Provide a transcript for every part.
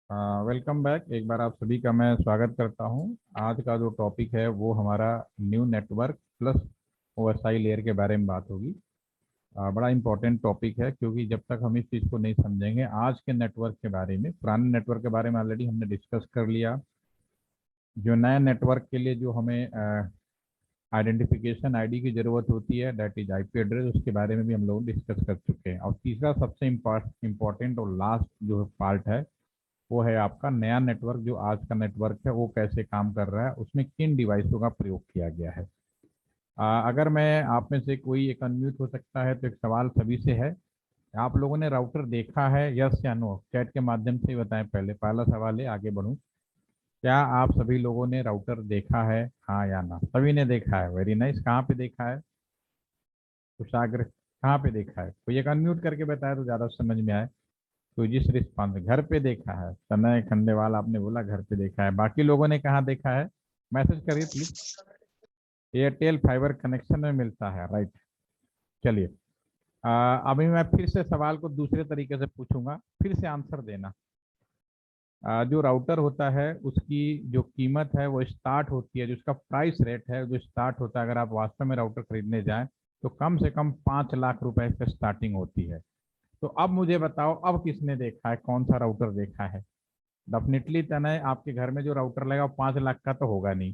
Welcome back. एक बार आप सभी का मैं स्वागत करता हूं। आज का जो टॉपिक है वो हमारा new network plus OSI layer के बारे में बात होगी। बड़ा इंपॉर्टेंट टॉपिक है क्योंकि जब तक हम इस चीज़ को नहीं समझेंगे, आज के नेटवर्क के बारे में, पुराने नेटवर्क के बारे में ऑलरेडी हमने डिस्कस कर लिया। जो नए नेटवर्क के लिए जो हमें आइडेंटिफिकेशन आईडी की ज़रूरत होती है, दैट इज आईपी एड्रेस, उसके बारे में भी हम लोग डिस्कस कर चुके हैं। और तीसरा सबसे इम्पॉर्टेंट और लास्ट जो पार्ट है वो है आपका नया नेटवर्क। जो आज का नेटवर्क है वो कैसे काम कर रहा है, उसमें किन डिवाइसों का प्रयोग किया गया है। अगर मैं आप में से कोई एक अनम्यूट हो सकता है तो एक सवाल सभी से है, आप लोगों ने राउटर देखा है? यस या नो, चैट के माध्यम से ही बताएं। पहला सवाल है, आगे बढ़ूं। क्या आप सभी लोगों ने राउटर देखा है, हाँ या ना? सभी ने देखा है, वेरी नाइस। कहाँ पे देखा है? कुशाग्र, कहाँ पे देखा है? कोई एक अनम्यूट करके बताया तो ज़्यादा समझ में आए। तो जिस रिस्पॉन्स, घर पे देखा है, तनय खंडेवाल आपने बोला घर पे देखा है। बाकी लोगों ने कहाँ देखा है? मैसेज करिए प्लीज। एयरटेल फाइबर कनेक्शन में मिलता है, राइट। चलिए, अभी मैं फिर से सवाल को दूसरे तरीके से पूछूंगा, फिर से आंसर देना। जो राउटर होता है उसकी जो कीमत है वो स्टार्ट होती है, जो उसका प्राइस रेट है जो स्टार्ट होता है, अगर आप वास्तव में राउटर खरीदने जाएं तो कम से कम 5 लाख रुपए से स्टार्टिंग होती है। तो अब मुझे बताओ, अब किसने देखा है, कौन सा राउटर देखा है? डेफिनेटली तनय, आपके घर में जो राउटर लगेगा वो 5 लाख का तो होगा नहीं,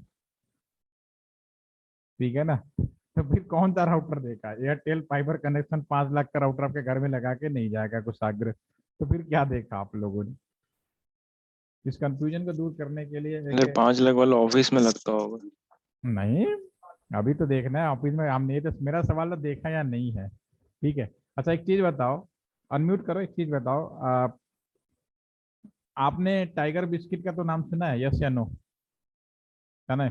ठीक है ना? तो फिर कौन सा राउटर देखा है? एयरटेल फाइबर कनेक्शन 5 लाख का राउटर आपके घर में लगा के नहीं जाएगा कुशाग्र। तो फिर क्या देखा आप लोगों ने? इस कंफ्यूजन को दूर करने के लिए अरे एक, 5 लाख वाला ऑफिस में लगता होगा। नहीं, अभी तो देखना है ऑफिस में। हमने तो, मेरा सवाल तो देखा या नहीं है, ठीक है। अच्छा एक चीज बताओ, अनम्यूट करो, एक चीज बताओ, आपने टाइगर बिस्किट का तो नाम सुना है, यस या नो? है ना?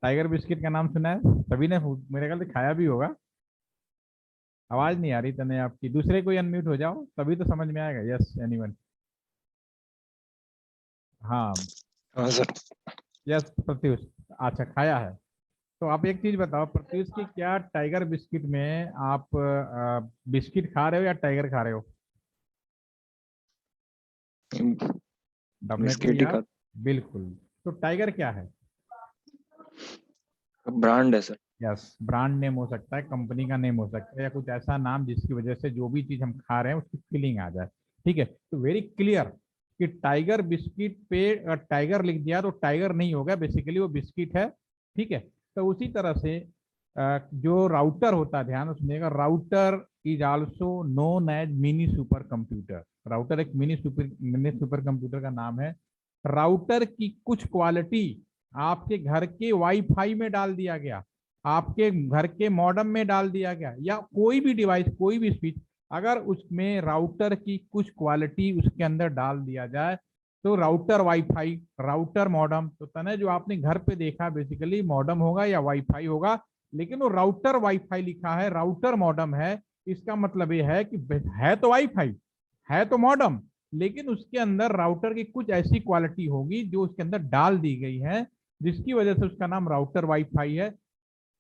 टाइगर बिस्किट का नाम सुना है सभी ने? मेरे ख्याल से खाया भी होगा। आवाज नहीं आ रही तने आपकी, दूसरे कोई अनम्यूट हो जाओ तभी तो समझ में आएगा। Yes anyone? हाँ, हाँ सर। यस प्रत्युष। अच्छा, खाया है। तो आप एक चीज बताओ प्रत्युष, की क्या टाइगर बिस्किट में आप बिस्किट खा रहे हो या टाइगर खा रहे हो? डेफिनेटली बिस्किट ही आप, का बिल्कुल। तो टाइगर क्या है? ब्रांड है सर। यस, ब्रांड नेम हो सकता है, कंपनी का नेम हो सकता है, या कुछ ऐसा नाम जिसकी वजह से जो भी चीज हम खा रहे हैं उसकी फीलिंग आ जाए। ठीक है, तो वेरी क्लियर कि टाइगर बिस्किट पे टाइगर लिख दिया तो टाइगर नहीं होगा, बेसिकली वो बिस्किट है। ठीक है। तो उसी तरह से जो राउटर होता है, ध्यान सुनिएगा, router is also known as mini super computer. Router एक मिनी सुपर कंप्यूटर का नाम है। राउटर की कुछ क्वालिटी आपके घर के वाईफाई में डाल दिया गया, आपके घर के मॉडेम में डाल दिया गया, या कोई भी डिवाइस, कोई भी स्विच, अगर उसमें राउटर की कुछ क्वालिटी उसके अंदर डाल दिया जाए तो राउटर वाईफाई, राउटर मॉडेम, तो तने जो आपने घर पे देखा बेसिकली मॉडेम होगा या वाईफाई होगा, लेकिन वो राउटर वाईफाई लिखा है, राउटर मॉडेम है। इसका मतलब ये है कि है तो वाईफाई, है तो मॉडेम, लेकिन उसके अंदर राउटर की कुछ ऐसी क्वालिटी होगी जो उसके अंदर डाल दी गई है, जिसकी वजह से उसका नाम राउटर वाईफाई है।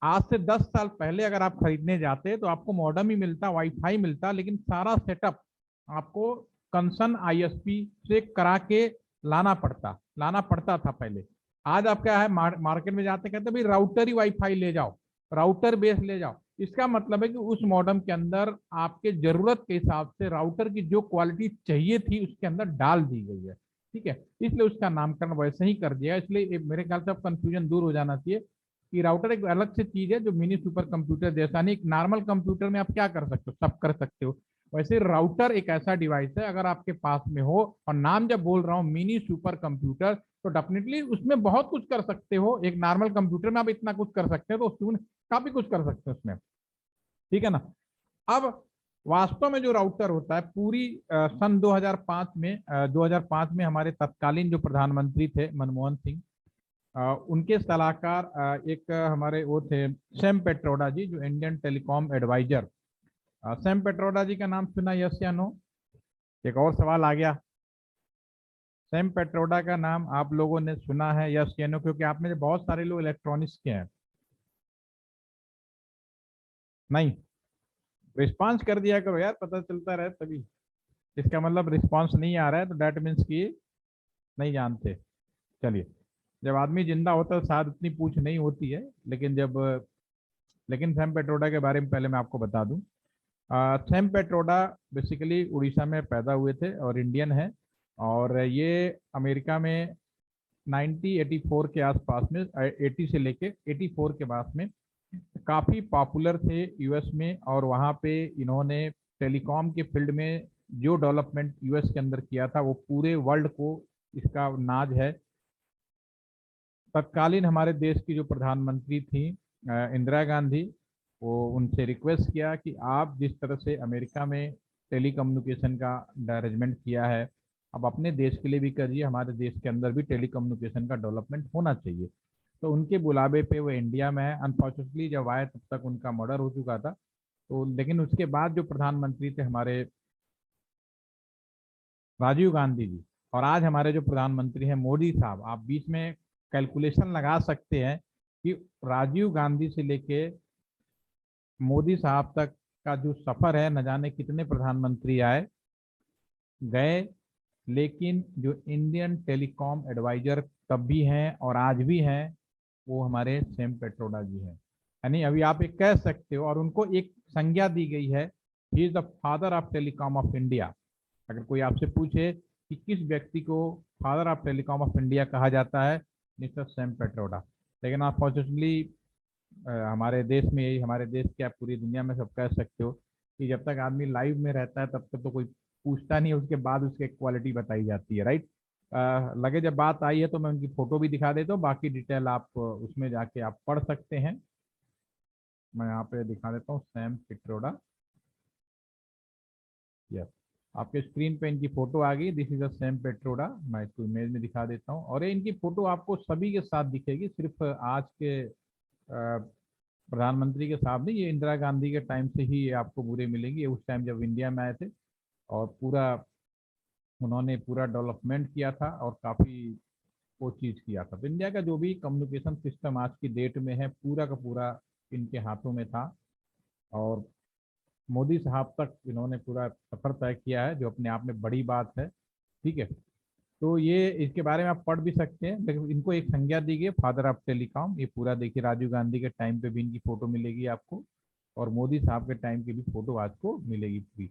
आज से 10 साल पहले अगर आप खरीदने जाते तो आपको मॉडेम ही मिलता, वाईफाई मिलता, लेकिन सारा सेटअप आपको कंसर्न आईएसपी से करा के लाना पड़ता था पहले। आज आप क्या है, मार्केट में जाते कहते भाई राउटर ही वाईफाई ले जाओ, राउटर बेस ले जाओ। इसका मतलब है कि उस मॉडेम के अंदर आपके जरूरत के हिसाब से राउटर की जो क्वालिटी चाहिए थी उसके अंदर डाल दी गई है। ठीक है, इसलिए उसका नामकरण वैसे ही कर दिया। इसलिए मेरे ख्याल से अब कंफ्यूजन दूर हो जाना चाहिए कि राउटर एक अलग से चीज है जो मिनी सुपर कंप्यूटर जैसा नहीं। एक नॉर्मल कंप्यूटर में आप क्या कर सकते हो, सब कर सकते हो, वैसे राउटर एक ऐसा डिवाइस है, अगर आपके पास में हो, और नाम जब बोल रहा हूँ मिनी सुपर कंप्यूटर, तो डेफिनेटली उसमें बहुत कुछ कर सकते हो। एक नॉर्मल कंप्यूटर में आप इतना कुछ कर सकते हो तो उसमें काफी कुछ कर सकते हो उसमें, ठीक है ना? अब वास्तव में जो राउटर होता है, पूरी सन 2005 में 2005 में हमारे तत्कालीन जो प्रधानमंत्री थे मनमोहन सिंह, उनके सलाहकार एक हमारे वो थे सैम पेट्रोडा जी, जो Indian telecom adviser. Sam Pitroda ji का नाम सुना, यस या नो? एक और सवाल आ गया, सैम पेट्रोडा का नाम आप लोगों ने सुना है, यस या नो? क्योंकि आप में से बहुत सारे लोग इलेक्ट्रॉनिक्स के हैं। नहीं, रिस्पॉन्स कर दिया करो यार, पता चलता रहे तभी। इसका मतलब रिस्पांस नहीं आ रहा है, तो डेट मीन्स कि नहीं जानते। चलिए, जब आदमी जिंदा होता है तो शायद इतनी पूछ नहीं होती है, लेकिन सैम पेट्रोडा के बारे में पहले मैं आपको बता दूं। सैम पेट्रोडा बेसिकली उड़ीसा में पैदा हुए थे और इंडियन है, और ये अमेरिका में 1984 के आसपास में, 80 से लेके 84 के पास में काफ़ी पॉपुलर थे यूएस में। और वहाँ पे इन्होंने टेलीकॉम के फील्ड में जो डेवलपमेंट यूएस के अंदर किया था वो पूरे वर्ल्ड को इसका नाज है। तत्कालीन हमारे देश की जो प्रधानमंत्री थी इंदिरा गांधी, वो उनसे रिक्वेस्ट किया कि आप जिस तरह से अमेरिका में टेली कम्युनिकेशन का अरेंजमेंट किया है, अब अपने देश के लिए भी करिए, हमारे देश के अंदर भी टेली कम्युनिकेशन का डेवलपमेंट होना चाहिए। तो उनके बुलावे पे वो इंडिया में है। अनफॉर्चुनेटली जब आए तब तक उनका मर्डर हो चुका था। तो लेकिन उसके बाद जो प्रधानमंत्री थे हमारे राजीव गांधी जी, और आज हमारे जो प्रधानमंत्री हैं मोदी साहब, आप बीच में कैलकुलेशन लगा सकते हैं कि राजीव गांधी से लेके मोदी साहब तक का जो सफर है, न जाने कितने प्रधानमंत्री आए गए, लेकिन जो इंडियन टेलीकॉम एडवाइजर तब भी हैं और आज भी हैं, वो हमारे सैम पेट्रोडा जी हैं। यानी अभी आप एक कह सकते हो, और उनको एक संज्ञा दी गई है, he is the father of telecom of India. अगर कोई आपसे पूछे कि किस व्यक्ति को father of telecom of India कहा जाता है, मिस्टर सैम पेट्रोडा। लेकिन अनफॉर्चुनेटली हमारे देश में, यही हमारे देश क्या पूरी दुनिया में सब कह सकते हो कि जब तक आदमी लाइव में रहता है तब तक तो कोई पूछता नहीं है, उसके बाद उसकी क्वालिटी बताई जाती है, राइट। लगे जब बात आई है तो मैं उनकी फोटो भी दिखा देता हूँ, बाकी डिटेल आप उसमें जाके आप पढ़ सकते हैं। मैं यहाँ पे दिखा देता हूँ सैम पेट्रोडा। यस, आपके स्क्रीन पे इनकी फोटो आ गई। This is a Sam Pitroda. मैं इसको इमेज में दिखा देता हूँ, और ये इनकी फोटो आपको सभी के साथ दिखेगी, सिर्फ आज के प्रधानमंत्री के साथ नहीं, ये इंदिरा गांधी के टाइम से ही ये आपको पूरे मिलेंगी। ये उस टाइम जब इंडिया में आए थे, और पूरा उन्होंने पूरा डेवलपमेंट किया था और काफ़ी वो चीज़ किया था। तो इंडिया का जो भी कम्युनिकेशन सिस्टम आज की डेट में है, पूरा का पूरा इनके हाथों में था। और मोदी साहब तक इन्होंने पूरा सफर तय किया है, जो अपने आप में बड़ी बात है। ठीक है, तो ये इसके बारे में आप पढ़ भी सकते हैं, लेकिन इनको एक संज्ञा दी गई फादर ऑफ टेलीकॉम। ये पूरा देखिए, राजीव गांधी के टाइम पे भी इनकी फोटो मिलेगी आपको, और मोदी साहब के टाइम की भी फोटो आज को मिलेगी पूरी।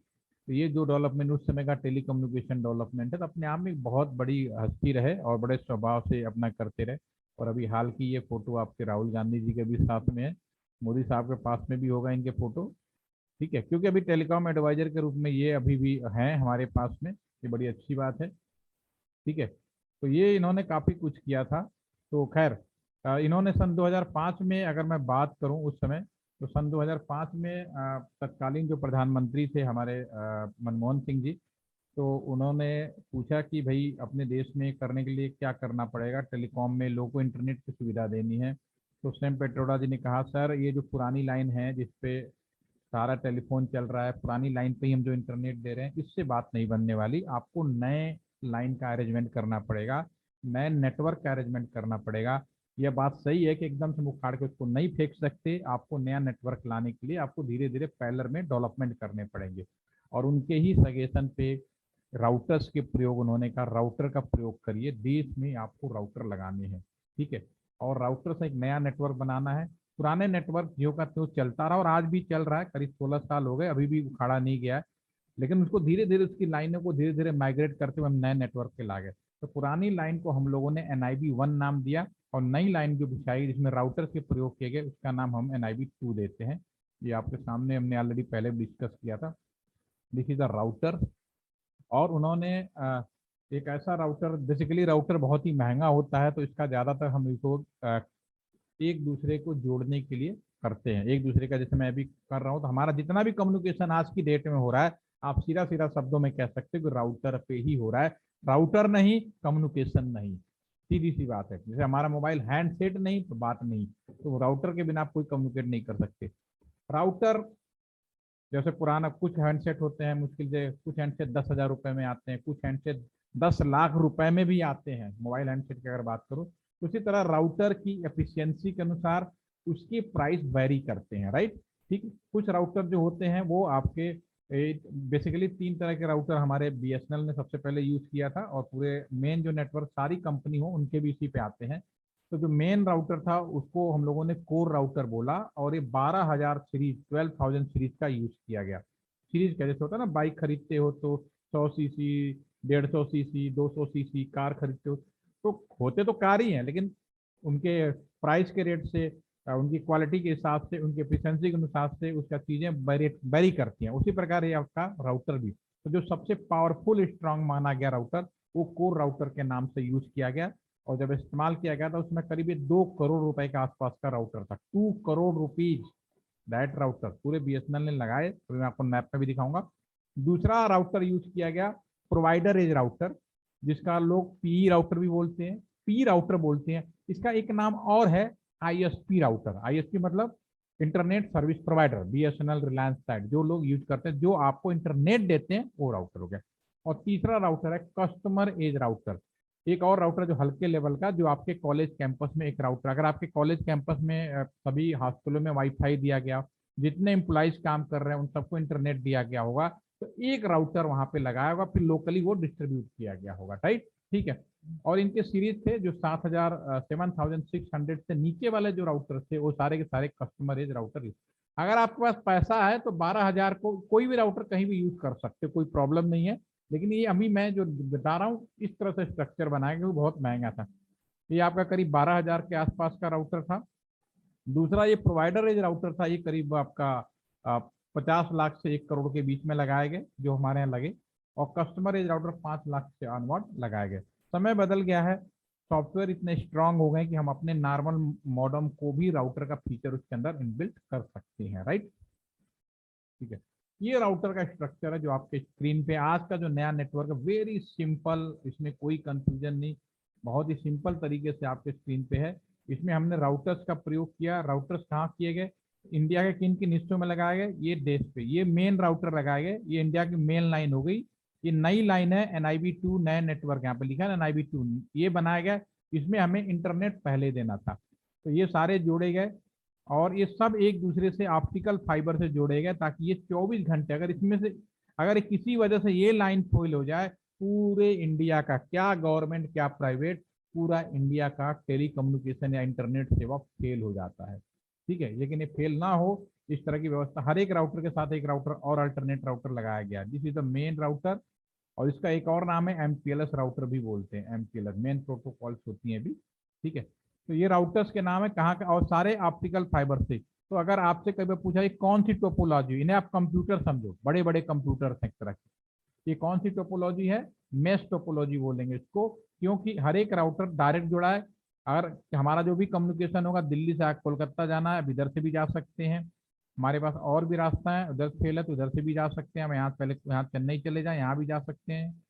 तो ये जो डेवलपमेंट उस समय का टेली कम्युनिकेशन डेवलपमेंट है, तो अपने आप में एक बहुत बड़ी हस्ती रहे और बड़े स्वभाव से अपना करते रहे। और अभी हाल की ये फोटो आपके राहुल गांधी जी के भी साथ में है, मोदी साहब के पास में भी होगा इनके फोटो। ठीक है, क्योंकि अभी टेलीकॉम एडवाइजर के रूप में ये अभी भी हैं हमारे पास में, ये बड़ी अच्छी बात है। ठीक है, तो ये इन्होंने काफ़ी कुछ किया था। तो खैर, इन्होंने सन 2005 में, अगर मैं बात करूं उस समय, तो सन 2005 में तत्कालीन जो प्रधानमंत्री थे हमारे मनमोहन सिंह जी, तो उन्होंने पूछा कि भाई अपने देश में करने के लिए क्या करना पड़ेगा, टेलीकॉम में लोगों को इंटरनेट की सुविधा देनी है। तो सैम पेट्रोडा जी ने कहा, सर ये जो पुरानी लाइन है जिसपे सारा टेलीफोन चल रहा है, पुरानी लाइन पे ही हम जो इंटरनेट दे रहे हैं, इससे बात नहीं बनने वाली। आपको नए लाइन का अरेंजमेंट करना पड़ेगा, नए नेटवर्क का अरेंजमेंट करना पड़ेगा। यह बात सही है कि एकदम से मुँह उखाड़ के उसको नहीं फेंक सकते। आपको नया नेटवर्क लाने के लिए आपको धीरे धीरे पैरेलल में डेवलपमेंट करने पड़ेंगे। और उनके ही सजेशन पे राउटर्स के प्रयोग उन्होंने कहा, राउटर का प्रयोग करिए, देश में आपको राउटर लगाने हैं। ठीक है, और राउटर से एक नया नेटवर्क बनाना है। पुराने नेटवर्क जियो का तो चलता रहा और आज भी चल रहा है, करीब 16 साल हो गए, अभी भी उखाड़ा नहीं गया है। लेकिन उसको धीरे धीरे, उसकी लाइनों को धीरे धीरे माइग्रेट करते हुए हम नए नेटवर्क पे ला गए। तो पुरानी लाइन को हम लोगों ने NIB 1 नाम दिया, और नई लाइन जो बिछाई जिसमें राउटर के प्रयोग किए गए, उसका नाम हम NIB 2 देते हैं। ये आपके सामने हमने ऑलरेडी पहले डिस्कस किया था। This is a router. और उन्होंने एक ऐसा राउटर, बेसिकली राउटर बहुत ही महंगा होता है, तो इसका ज़्यादातर हम इसको एक दूसरे को जोड़ने के लिए करते हैं। एक दूसरे का, जैसे मैं अभी कर रहा हूँ, तो हमारा जितना भी कम्युनिकेशन आज की डेट में हो रहा है, आप सीधा सीधा शब्दों में कह सकते हो कि राउटर पे ही हो रहा है। राउटर नहीं, कम्युनिकेशन नहीं, सीधी सी बात है। जैसे हमारा मोबाइल हैंडसेट नहीं तो बात नहीं, तो राउटर के बिना आप कोई कम्युनिकेट नहीं कर सकते। राउटर, जैसे पुराना कुछ हैंडसेट होते हैं मुश्किल से, कुछ हैंडसेट 10,000 रुपए में आते हैं, कुछ हैंडसेट 10 लाख रुपए में भी आते हैं, मोबाइल हैंडसेट की अगर बात करूँ। उसी तरह राउटर की एफिशिएंसी के अनुसार उसकी प्राइस वेरी करते हैं, राइट। ठीक, कुछ राउटर जो होते हैं वो आपके बेसिकली 3 तरह के राउटर हमारे बीएसएनएल ने सबसे पहले यूज किया था, और पूरे मेन जो नेटवर्क सारी कंपनी हो उनके भी इसी पे आते हैं। तो जो मेन राउटर था उसको हम लोगों ने कोर राउटर बोला, और ये 12,000 सीरीज 12,000 सीरीज का यूज किया गया। सीरीज का जैसे होता है ना, बाइक खरीदते हो तो 100 सीसी, 150 सीसी, 200 सीसी कार खरीदते हो, तो होते तो कार ही हैं, लेकिन उनके प्राइस के रेट से, उनकी क्वालिटी के हिसाब से, उनके एफिशिएंसी के अनुसार से उसका चीजें वेरी करती हैं। उसी प्रकार ये आपका राउटर भी, तो जो सबसे पावरफुल स्ट्रांग माना गया राउटर वो कोर राउटर के नाम से यूज किया गया। और जब इस्तेमाल किया गया था उसमें करीब 2 करोड़ रुपए के आसपास का राउटर था, 2 करोड़ रुपीज दैट राउटर पूरे बीएसएनएल ने लगाए, तो मैं आपको मैप में भी दिखाऊंगा। दूसरा राउटर यूज किया गया प्रोवाइडर एज राउटर, जिसका लोग पी राउटर भी बोलते हैं, पी राउटर बोलते हैं। इसका एक नाम और है आईएसपी राउटर। आईएसपी मतलब internet service provider, BSNL, Reliance side जो लोग यूज करते हैं, जो आपको इंटरनेट देते हैं, वो राउटर हो गया। और तीसरा राउटर है कस्टमर एज राउटर, एक और राउटर जो हल्के लेवल का, जो आपके कॉलेज कैंपस में एक राउटर, अगर आपके कॉलेज कैंपस में सभी हॉस्टलों में वाईफाई दिया गया, जितने एम्प्लॉइज काम कर रहे हैं उन सबको इंटरनेट दिया गया होगा, तो एक राउटर वहां पे लगाया होगा, फिर लोकली वो डिस्ट्रीब्यूट किया गया होगा, राइट। ठीक है। और इनके सीरीज थे जो 7,600 से नीचे वाले जो राउटर थे वो सारे के सारे कस्टमर एज राउटर। अगर आपके पास पैसा है तो 12,000 को कोई भी राउटर कहीं भी यूज कर सकते, कोई प्रॉब्लम नहीं है। लेकिन ये अभी मैं जो बता रहा हूँ इस तरह से स्ट्रक्चर बनाया, क्योंकि बहुत महंगा था। ये आपका करीब 12,000 के आसपास का राउटर था। दूसरा ये प्रोवाइडर एज राउटर था, ये करीब आपका 50 लाख से 1 करोड़ के बीच में लगाए गए, जो हमारे यहाँ लगे। और कस्टमर एज राउटर 5 लाख से ऑनवर्ड लगाए गए। समय बदल गया है, सॉफ्टवेयर इतने स्ट्रांग हो गए कि हम अपने नॉर्मल मॉडम को भी राउटर का फीचर उसके अंदर इनबिल्ट कर सकते हैं, राइट। ठीक है। ये राउटर का स्ट्रक्चर है जो आपके स्क्रीन पे आज का जो नया नेटवर्क है, वेरी सिंपल, इसमें कोई कंफ्यूजन नहीं, बहुत ही सिंपल तरीके से आपके स्क्रीन पे है। इसमें हमने राउटर्स का प्रयोग किया। राउटर्स कहाँ किए गए, इंडिया के किन किन हिस्सों में लगाए गए, ये देश पे ये मेन राउटर लगाए गए, ये इंडिया की मेन लाइन हो गई। ये नई लाइन है NIB2, नया नेटवर्क यहाँ पे लिखा है NIB2, ये बनाया गया। इसमें हमें इंटरनेट पहले देना था, तो ये सारे जोड़े गए, और ये सब एक दूसरे से ऑप्टिकल फाइबर से जोड़े गए, ताकि ये 24 घंटे, अगर इसमें से अगर किसी वजह से ये लाइन फेल हो जाए, पूरे इंडिया का, क्या गवर्नमेंट क्या प्राइवेट, पूरा इंडिया का टेली कम्युनिकेशन या इंटरनेट सेवा फेल हो जाता है। ठीक है। लेकिन ये फेल ना हो इस तरह की व्यवस्था, हर एक राउटर के साथ एक राउटर और अल्टरनेट राउटर लगाया गया। This is the main router, और इसका एक और नाम है MPLS राउटर भी बोलते हैं। MPLS मेन प्रोटोकॉल्स होती हैं भी। ठीक है। तो ये राउटर्स के नाम है कहाँ का, और सारे ऑप्टिकल फाइबर से। तो अगर आपसे कभी पूछा कौन सी टोपोलॉजी, इन्हें आप कंप्यूटर समझो, बड़े बड़े कंप्यूटर एक तरह के, ये कौन सी टोपोलॉजी है, मेश टोपोलॉजी बोलेंगे इसको, क्योंकि हर एक राउटर डायरेक्ट जुड़ा है। अगर हमारा जो भी कम्युनिकेशन होगा, दिल्ली से कोलकाता जाना है, अब इधर से भी जा सकते हैं, हमारे पास और भी रास्ता है, उधर फेल है तो उधर से भी जा सकते हैं, हम यहाँ पहले यहाँ चेन्नई चले जाए, यहाँ भी जा सकते हैं,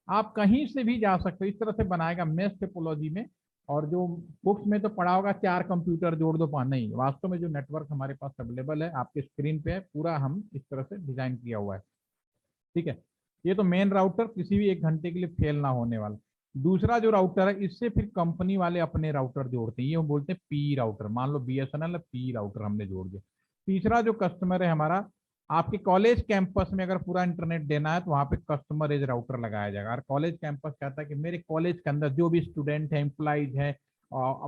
आप कहीं से भी जा सकते हो। इस तरह से बनाएगा मेश टोपोलॉजी में। और जो बुक्स में तो पढ़ा होगा 4 कंप्यूटर जोड़ दो 5, नहीं, वास्तव में जो नेटवर्क हमारे पास अवेलेबल है आपके स्क्रीन पे है, पूरा हम इस तरह से डिजाइन किया हुआ है। ठीक है। ये तो मेन राउटर, किसी भी 1 घंटे के लिए फेल ना होने वाला। दूसरा जो राउटर है, इससे फिर कंपनी वाले अपने राउटर जोड़ते हैं, ये हम बोलते हैं पी राउटर। मान लो BSNL पी राउटर हमने जोड़ दिया। तीसरा जो कस्टमर है हमारा, आपके कॉलेज कैंपस में अगर पूरा इंटरनेट देना है तो वहाँ पे कस्टमर एज राउटर लगाया जाएगा। और कॉलेज कैंपस कहता है कि मेरे कॉलेज के अंदर जो भी स्टूडेंट है, एम्प्लॉइज है,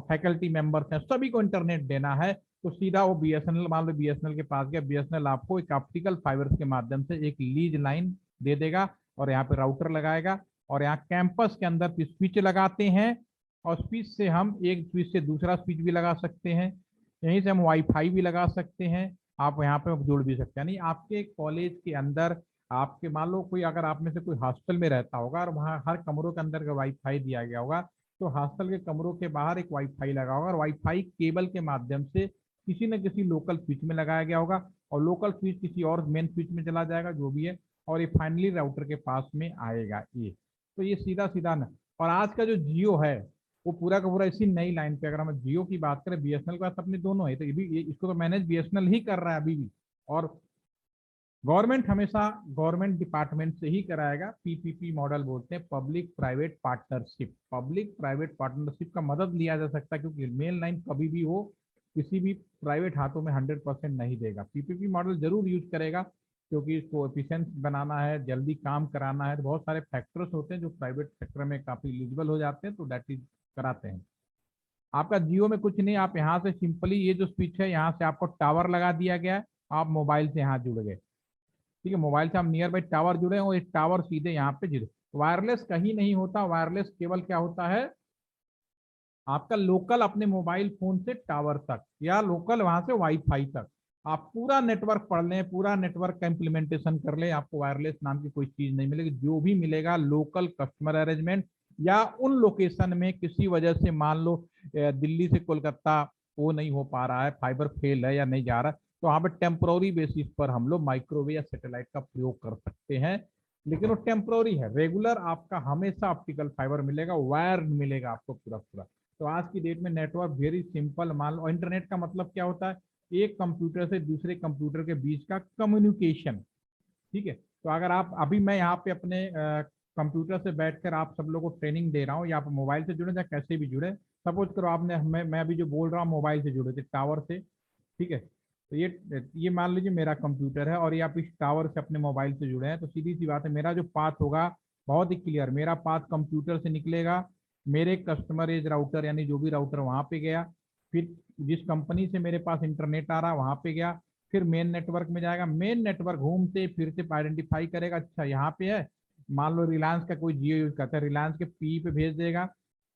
फैकल्टी मेंबर्स हैं, सभी को इंटरनेट देना है, तो सीधा वो BSNL, मान लो BSNL के पास गया, BSNL आपको एक ऑप्टिकल फाइबर के माध्यम से एक लीज लाइन दे देगा, और यहाँ पे राउटर लगाएगा, और यहाँ कैंपस के अंदर स्विच लगाते हैं, और स्विच से हम एक स्विच से दूसरा स्विच भी लगा सकते हैं, यहीं से हम वाईफाई भी लगा सकते हैं, आप यहाँ पे जोड़ भी सकते हैं। यानी आपके कॉलेज के अंदर, आपके मान लो कोई, अगर आप में से कोई हॉस्टल में रहता होगा और वहाँ हर कमरों के अंदर का वाईफाई दिया गया होगा, तो हॉस्टल के कमरों के बाहर एक वाईफाई लगा होगा, और वाईफाई केबल के माध्यम से किसी न किसी लोकल स्विच में लगाया गया होगा, और लोकल स्विच किसी और मेन स्विच में चला जाएगा, जो भी है, और ये फाइनली राउटर के पास में आएगा। ये तो ये सीधा सीधा ना। और आज का जो जियो है वो पूरा का पूरा इसी नई लाइन पे, अगर हम जियो की बात करें, BSNL के पास अपने दोनों है, तो ये भी इसको तो मैनेज BSNL ही कर रहा है अभी भी, और गवर्नमेंट हमेशा गवर्नमेंट डिपार्टमेंट से ही कराएगा। PPP मॉडल बोलते हैं, public private partnership. Public private partnership का मदद लिया जा सकता है, क्योंकि मेन लाइन कभी भी हो किसी भी प्राइवेट हाथों में 100% नहीं देगा। PPP मॉडल जरूर यूज करेगा, क्योंकि इसको एफिशिएंट बनाना है, जल्दी काम कराना है, तो बहुत सारे फैक्टर्स होते हैं जो प्राइवेट सेक्टर में काफ़ी एलिजिबल हो जाते हैं, तो दैट इज कराते हैं। आपका जियो में कुछ नहीं, आप यहाँ से सिंपली ये जो स्विच है यहाँ से आपको टावर लगा दिया गया है, आप मोबाइल से यहाँ जुड़ गए। ठीक है, मोबाइल से हम नियर बाई टावर जुड़े हैं और एक टावर सीधे यहाँ पे जुड़े। वायरलेस कहीं नहीं होता, वायरलेस केवल क्या होता है, आपका लोकल अपने मोबाइल फोन से टावर तक या लोकल वहां से वाईफाई तक आप पूरा नेटवर्क पढ़ लें, पूरा नेटवर्क का इम्प्लीमेंटेशन कर लें, आपको वायरलेस नाम की कोई चीज नहीं मिलेगी। जो भी मिलेगा लोकल कस्टमर अरेंजमेंट या उन लोकेशन में किसी वजह से मान लो दिल्ली से कोलकाता वो नहीं हो पा रहा है, फाइबर फेल है या नहीं जा रहा, तो वहां पर टेम्पोररी बेसिस पर हम लोग माइक्रोवेव या सैटेलाइट का प्रयोग कर सकते हैं। लेकिन वो टेम्पोररी है, रेगुलर आपका हमेशा ऑप्टिकल फाइबर मिलेगा, वायर मिलेगा आपको पूरा पूरा। तो आज की डेट में नेटवर्क वेरी सिंपल मान लो। इंटरनेट का मतलब क्या होता है, एक कंप्यूटर से दूसरे कंप्यूटर के बीच का कम्युनिकेशन। ठीक है, तो अगर आप अभी मैं यहाँ पे अपने कंप्यूटर से बैठकर आप सब लोगों को ट्रेनिंग दे रहा हूँ, या आप मोबाइल से जुड़े या कैसे भी जुड़े, सपोज करो आपने मैं अभी जो बोल रहा हूँ मोबाइल से जुड़े थे टावर से। ठीक है, तो ये मान लीजिए मेरा कंप्यूटर है और ये आप इस टावर से अपने मोबाइल से जुड़े हैं, तो सीधी सी बात है मेरा जो पाथ होगा बहुत ही क्लियर, मेरा पाथ कंप्यूटर से निकलेगा, मेरे कस्टमर एज राउटर यानी जो भी राउटर वहां पे गया, फिर जिस कंपनी से मेरे पास इंटरनेट आ रहा वहां पे गया, फिर मेन नेटवर्क में जाएगा, मेन नेटवर्क घूमते फिर से आइडेंटिफाई करेगा अच्छा यहाँ पे है, मान लो रिलायंस का कोई जियो यूज करता है, रिलायंस के पी पे भेज देगा,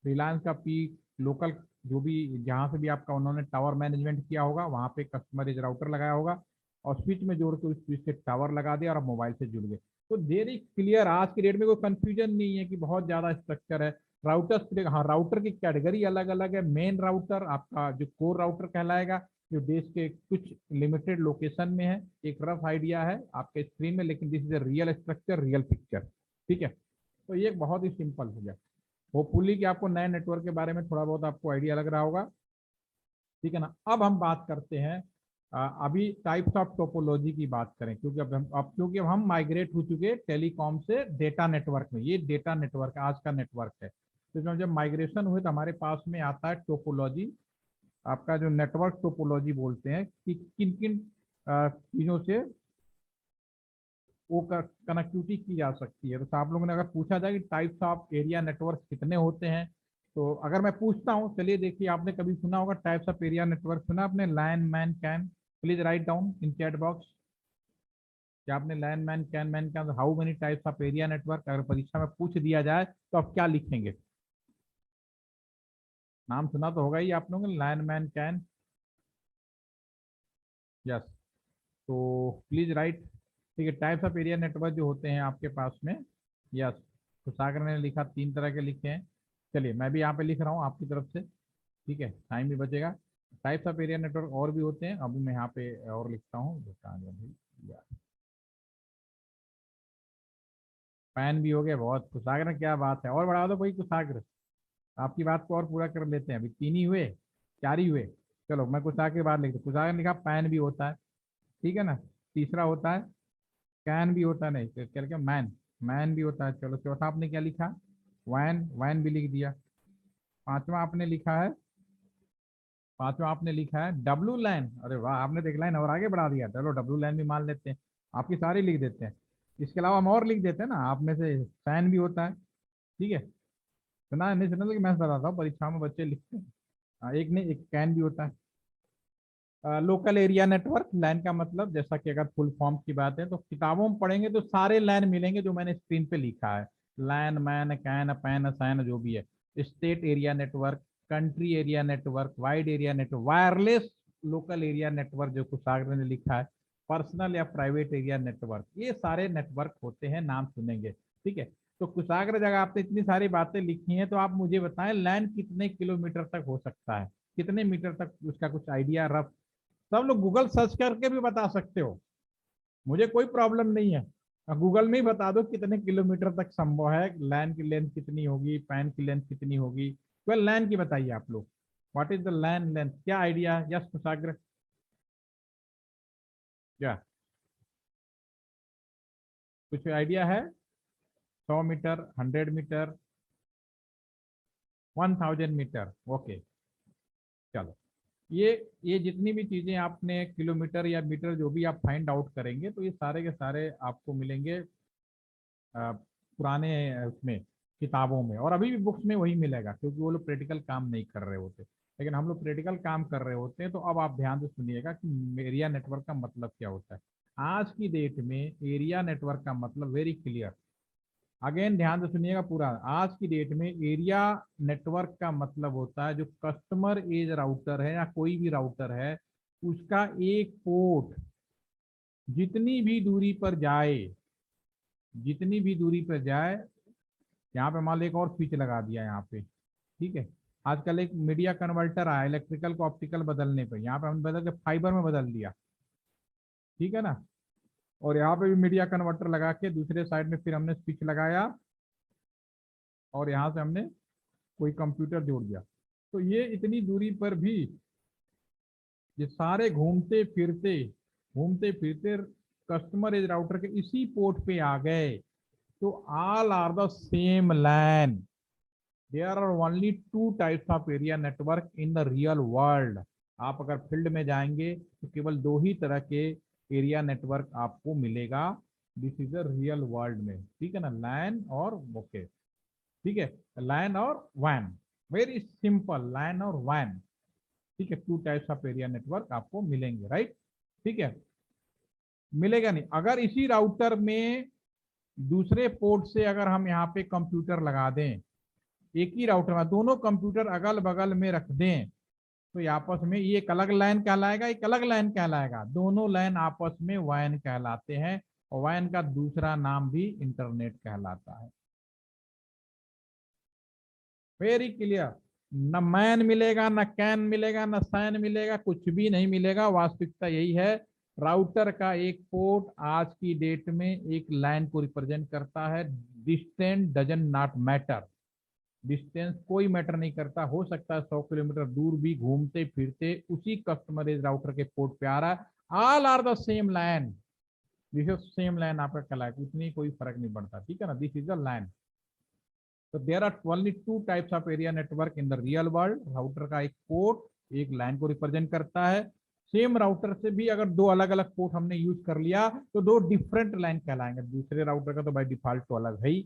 रिलायंस का पी लोकल जो भी जहाँ से भी आपका उन्होंने टावर मैनेजमेंट किया होगा वहाँ पे कस्टमर एज राउटर लगाया होगा और स्विच में जोड़ के उस स्विच से टावर लगा दिया और आप मोबाइल से जुड़ गए। तो वेरी क्लियर, आज की डेट में कोई कंफ्यूजन नहीं है कि बहुत ज्यादा स्ट्रक्चर है। राउटर, हाँ राउटर की कैटेगरी अलग अलग है। मेन राउटर आपका जो कोर राउटर कहलाएगा, जो देश के कुछ लिमिटेड लोकेशन में है, एक रफ आइडिया है आपके स्क्रीन में, लेकिन this is a real structure, real picture. ठीक है, तो ये बहुत ही सिंपल हो गया। होपफुली कि आपको नए नेटवर्क के बारे में थोड़ा बहुत आपको आइडिया लग रहा होगा। ठीक है ना, अब हम बात करते हैं अभी टाइप्स ऑफ टोपोलॉजी की बात करें, क्योंकि क्योंकि अब हम माइग्रेट हो चुके टेलीकॉम से डेटा नेटवर्क में। ये डेटा नेटवर्क आज का नेटवर्क है, तो जब माइग्रेशन हुए तो हमारे पास में आता है टोपोलॉजी, आपका जो नेटवर्क टोपोलॉजी बोलते हैं कि किन किन चीजों से वो कनेक्टिविटी की जा सकती है। तो आप लोगों ने अगर पूछा जाए कि टाइप्स ऑफ एरिया नेटवर्क कितने होते हैं, तो अगर मैं पूछता हूँ, चलिए देखिए, आपने कभी सुना होगा टाइप्स ऑफ एरिया नेटवर्क, सुना आपने LAN MAN CAN? Please write down in chat box, क्या आपने LAN MAN CAN how many types of area network अगर परीक्षा में पूछ दिया जाए तो आप क्या लिखेंगे? नाम सुना तो होगा ही आप लोगों ने, लैन मैन कैन। यस, तो प्लीज राइट। ठीक है, टाइप्स ऑफ एरिया नेटवर्क जो होते हैं आपके पास में, यस, तो सागर ने लिखा 3 तरह के लिखे हैं। चलिए मैं भी यहाँ पे लिख रहा हूँ आपकी तरफ से, ठीक है, टाइम भी बचेगा। टाइप्स ऑफ एरिया नेटवर्क और भी होते हैं, अभी मैं यहाँ पे और लिखता हूँ। पैन भी हो गया, बहुत कुशाग्र, क्या बात है, और बढ़ा दो भाई कुशाग्र, आपकी बात को और पूरा कर लेते हैं। अभी 3 ही हुए, 4 ही हुए। चलो मैं कुशाग्र के बाद लिखता हूँ। कुशाग्र लिखा, पैन भी होता है, ठीक है ना। तीसरा होता है कैन भी होता है, नहीं तो क्या लिखा, मैन, मैन भी होता है। चलो चौथा आपने क्या लिखा, वैन, वैन भी लिख दिया। पांचवा आपने लिखा है, पांचवा आपने लिखा है डब्लू लाइन। अरे वाह, आपने तो एक लाइन और आगे बढ़ा दिया। चलो डब्लू लाइन भी मान लेते हैं, आपकी सारी लिख देते हैं। इसके अलावा हम और लिख देते हैं ना, आप में से फैन भी होता है, ठीक है। सुना है नहीं सुना, लेकिन मैं बताता हूँ, परीक्षा में बच्चे लिखते हैं। एक नहीं, एक कैन भी होता है। लोकल एरिया नेटवर्क, लैन का मतलब, जैसा कि अगर फुल फॉर्म की बात है तो किताबों में पढ़ेंगे तो सारे लैन मिलेंगे जो मैंने स्क्रीन पे लिखा है, LAN MAN CAN PAN SAN जो भी है। State area network, country area network, wide area network, wireless local area network जो कुशाग्र ने लिखा है, पर्सनल या प्राइवेट एरिया नेटवर्क, ये सारे नेटवर्क होते हैं, नाम सुनेंगे। ठीक है, तो कुशाग्र जगह आपने इतनी सारी बातें लिखी हैं, तो आप मुझे बताएं लैन कितने किलोमीटर तक हो सकता है, कितने मीटर तक, उसका कुछ आइडिया रफ। सब लोग गूगल सर्च करके भी बता सकते हो, मुझे कोई प्रॉब्लम नहीं है। गूगल में ही बता दो कितने किलोमीटर तक संभव है, लैन की लेंथ कितनी होगी, पैन की लेंथ कितनी होगी। वेल लैन की बताइए आप लोग, what is the LAN length, क्या आइडिया? यस कुशाग्र, क्या कुछ आइडिया है? 100 मीटर, 100 मीटर, 1000 मीटर, ओके। चलो ये जितनी भी चीजें आपने किलोमीटर या मीटर जो भी आप फाइंड आउट करेंगे, तो ये सारे के सारे आपको मिलेंगे पुराने उसमें किताबों में, और अभी भी बुक्स में वही मिलेगा, क्योंकि वो लोग प्रैक्टिकल काम नहीं कर रहे होते, लेकिन हम लोग प्रैक्टिकल काम कर रहे होते हैं। तो अब आप ध्यान से सुनिएगा कि एरिया नेटवर्क का मतलब क्या होता है। आज की डेट में एरिया नेटवर्क का मतलब वेरी क्लियर, अगेन ध्यान से सुनिएगा पूरा। आज की डेट में एरिया नेटवर्क का मतलब होता है जो कस्टमर एज राउटर है या कोई भी राउटर है, उसका एक पोर्ट जितनी भी दूरी पर जाए, जितनी भी दूरी पर जाए, यहाँ पे मान लो एक और स्विच लगा दिया यहाँ पे, ठीक है। आजकल एक मीडिया कन्वर्टर आया इलेक्ट्रिकल को ऑप्टिकल बदलने पे, यहाँ पे हमने बदल के फाइबर में बदल दिया, ठीक है ना। और यहाँ पे भी मीडिया कन्वर्टर लगा के दूसरे साइड में फिर हमने स्विच लगाया, और यहाँ से हमने कोई कंप्यूटर जोड़ दिया। तो ये इतनी दूरी पर भी ये सारे घूमते फिरते कस्टमर एज राउटर के इसी पोर्ट पे आ गए। तो all are the same LAN, there are only two types of area network in the real world. आप अगर फील्ड में जाएंगे तो केवल दो ही तरह के एरिया नेटवर्क आपको मिलेगा, this is the real world में, ठीक है ना, लैन और ओके, ठीक है, लैन और वैन, वेरी सिंपल, लैन और वैन, ठीक है। To types of area network आपको मिलेंगे, राइट, ठीक है। मिलेगा नहीं अगर इसी राउटर में दूसरे पोर्ट से अगर हम यहाँ पे कंप्यूटर लगा दें, एक ही राउटर में दोनों कंप्यूटर अगल बगल में रख दें, तो ये आपस में ये एक अलग लाइन कहलाएगा, एक अलग लाइन कहलाएगा, दोनों लाइन आपस में वैन कहलाते हैं, और वैन का दूसरा नाम भी इंटरनेट कहलाता है। वेरी क्लियर, न मैन मिलेगा, न कैन मिलेगा, न सैन मिलेगा, कुछ भी नहीं मिलेगा। वास्तविकता यही है, राउटर का एक पोर्ट आज की डेट में एक लाइन को रिप्रेजेंट करता है। Distance doesn't not matter, distance कोई मैटर नहीं करता, हो सकता है 100 किलोमीटर दूर भी घूमते फिरते उसी कस्टमर राउटर के पोर्ट पे आ रहा है, all are the same line, this is same line आपका कहलाए, कुछ नहीं, कोई फर्क नहीं पड़ता, ठीक है ना, दिस इज द लाइन। तो there are only two types of area network in the real world. Router का एक पोर्ट एक लाइन को रिप्रेजेंट करता है, सेम राउटर से भी अगर दो अलग अलग पोर्ट हमने यूज कर लिया तो दो डिफरेंट लाइन कहलाएंगे, दूसरे राउटर का तो बाय डिफॉल्ट तो अलग है ही,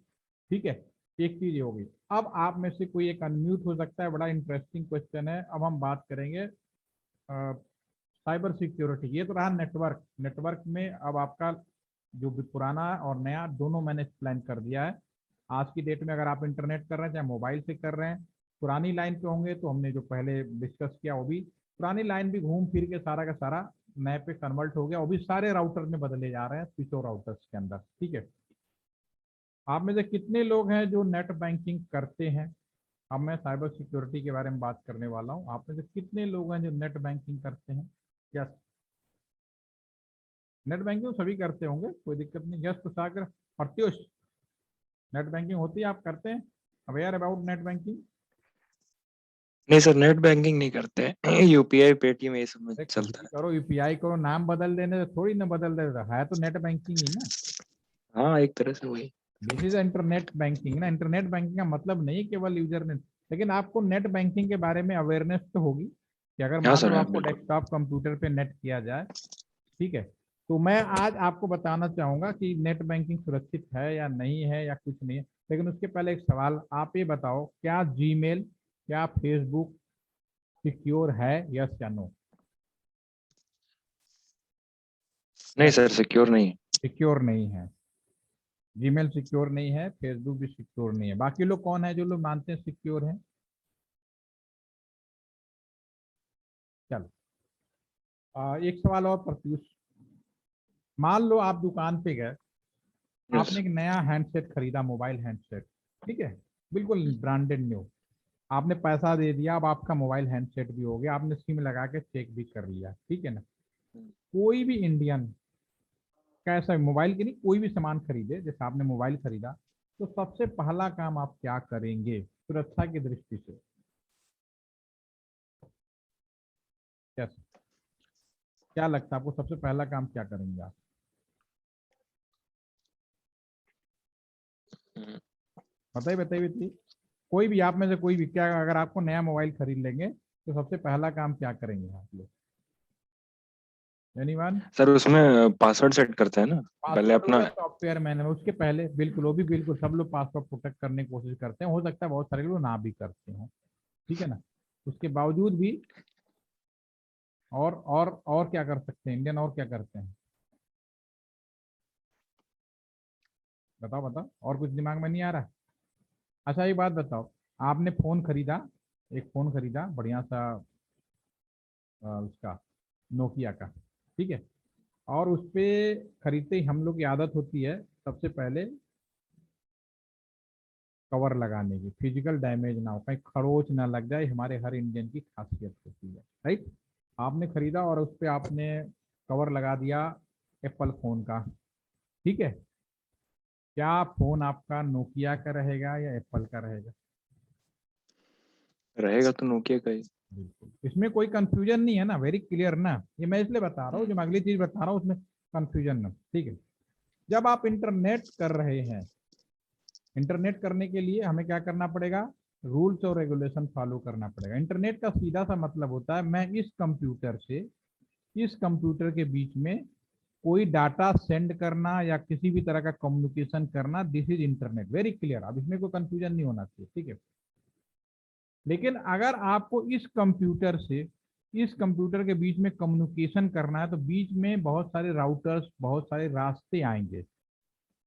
ठीक है। एक चीज ये होगी। अब आप में से कोई एक अनम्यूट हो सकता है, बड़ा इंटरेस्टिंग क्वेश्चन है। अब हम बात करेंगे साइबर सिक्योरिटी। ये तो रहा नेटवर्क, नेटवर्क में अब आपका जो भी पुराना और नया दोनों मैंने एक्सप्लेन कर दिया है। आज की डेट में अगर आप इंटरनेट कर रहे हैं चाहे मोबाइल से कर रहे हैं, पुरानी लाइन पे होंगे तो हमने जो पहले डिस्कस किया वो भी पुरानी लाइन भी घूम फिर के सारा का सारा नए पे कन्वर्ट हो गया, वो भी सारे राउटर में बदले जा रहे हैं स्विचो राउटर्स के अंदर, ठीक है। आप में से कितने लोग हैं जो नेट बैंकिंग करते हैं? अब मैं साइबर सिक्योरिटी के बारे में बात करने वाला हूँ। आप में से कितने लोग हैं जो नेट बैंकिंग करते हैं? यस, नेट बैंकिंग सभी करते होंगे, कोई दिक्कत नहीं। यस तो सागर और त्युष, नेट बैंकिंग होती है, आप करते हैं, अवेयर अबाउट नेट बैंकिंग? नहीं सर, नेट बैंकिंग नहीं करते हैं। यूपीआई पेटीएम ये सब में कुछ चलता भी करो, यूपीआई करो, नाम बदल देने से थोड़ी ना बदल देता है, तो नेट बैंकिंग ही ना। है। हाँ, एक तरह से वही। दिस इज इंटरनेट बैंकिंग ना। इंटरनेट बैंकिंग का मतलब नहीं केवल यूजर ने, लेकिन आपको नेट बैंकिंग के बारे में अवेयरनेस तो होगी कि अगर हाँ मान सर, लो हाँ आपको बिल्कुल। डेस्कटॉप कंप्यूटर पे नेट किया जाए, ठीक है, तो मैं आज आपको बताना चाहूंगा कि नेट बैंकिंग सुरक्षित है या नहीं है या कुछ नहीं है। लेकिन उसके पहले एक सवाल, आप ये बताओ, क्या जीमेल, क्या फेसबुक सिक्योर है, यस या नो? नहीं सर, सिक्योर नहीं है। सिक्योर नहीं है, जीमेल सिक्योर नहीं है, फेसबुक भी सिक्योर नहीं है। बाकी लोग कौन है जो लोग मानते हैं सिक्योर है? चलो, एक सवाल और प्रत्युष, मान लो आप दुकान पे गए, यस। आपने एक नया हैंडसेट खरीदा, मोबाइल हैंडसेट, ठीक है, बिल्कुल ब्रांडेड न्यू, आपने पैसा दे दिया, अब आपका मोबाइल हैंडसेट भी हो गया, आपने सिम लगा के चेक भी कर लिया, ठीक है ना। कोई भी इंडियन कैसा मोबाइल की नहीं, कोई भी सामान खरीदे, जैसे आपने मोबाइल खरीदा, तो सबसे पहला काम आप क्या करेंगे सुरक्षा की दृष्टि से? क्या क्या लगता है आपको, सबसे पहला काम क्या करेंगे आप? बताइए बताइए बताइए, कोई भी आप में से कोई भी, क्या अगर आपको नया मोबाइल खरीद लेंगे तो सबसे पहला काम क्या करेंगे आप लोग? एनीवन? सर उसमें पासवर्ड सेट करते हैं ना पहले पासवर्ड हो अपना। या सॉफ्टवेयर मैनेजर, उसके पहले बिल्कुल, वो भी बिल्कुल सब लोग पासवर्ड प्रोटेक्ट करने की कोशिश करते हैं, हो सकता है बहुत सारे लोग ना भी करते हो, ठीक है ना। उसके बावजूद भी और क्या कर सकते हैं इंडियन, और क्या करते हैं? बताओ बताओ, और कुछ दिमाग में नहीं आ रहा? अच्छा एक बात बताओ, आपने फोन खरीदा, एक फोन खरीदा बढ़िया सा, उसका नोकिया का, ठीक है। और उस पे खरीदते ही हम लोग की आदत होती है सबसे पहले कवर लगाने की, फिजिकल डैमेज ना हो, कहीं खरोच ना लग जाए, हमारे हर इंडियन की खासियत होती है, राइट। आपने खरीदा और उस पे आपने कवर लगा दिया एप्पल फोन का, ठीक है। क्या फोन आपका नोकिया का रहेगा या एप्पल का रहेगा? रहेगा तो नोकिया का ही। बिल्कुल, इसमें कोई कंफ्यूजन नहीं है ना, वेरी क्लियर ना। ये मैं इसलिए बता रहा हूँ, जो मैं अगली चीज बता रहा हूँ उसमें कंफ्यूजन ना, ठीक है। जब आप इंटरनेट कर रहे हैं, इंटरनेट करने के लिए हमें क्या करना पड़ेगा? रूल्स और रेगुलेशन फॉलो करना पड़ेगा। इंटरनेट का सीधा सा मतलब होता है मैं इस कंप्यूटर से इस कंप्यूटर के बीच में कोई डाटा सेंड करना या किसी भी तरह का कम्युनिकेशन करना, this is internet, very clear. अब इसमें कोई कंफ्यूजन नहीं होना चाहिए, ठीक है। लेकिन अगर आपको इस कंप्यूटर के बीच में कम्युनिकेशन करना है, तो बीच में बहुत सारे राउटर्स, बहुत सारे रास्ते आएंगे,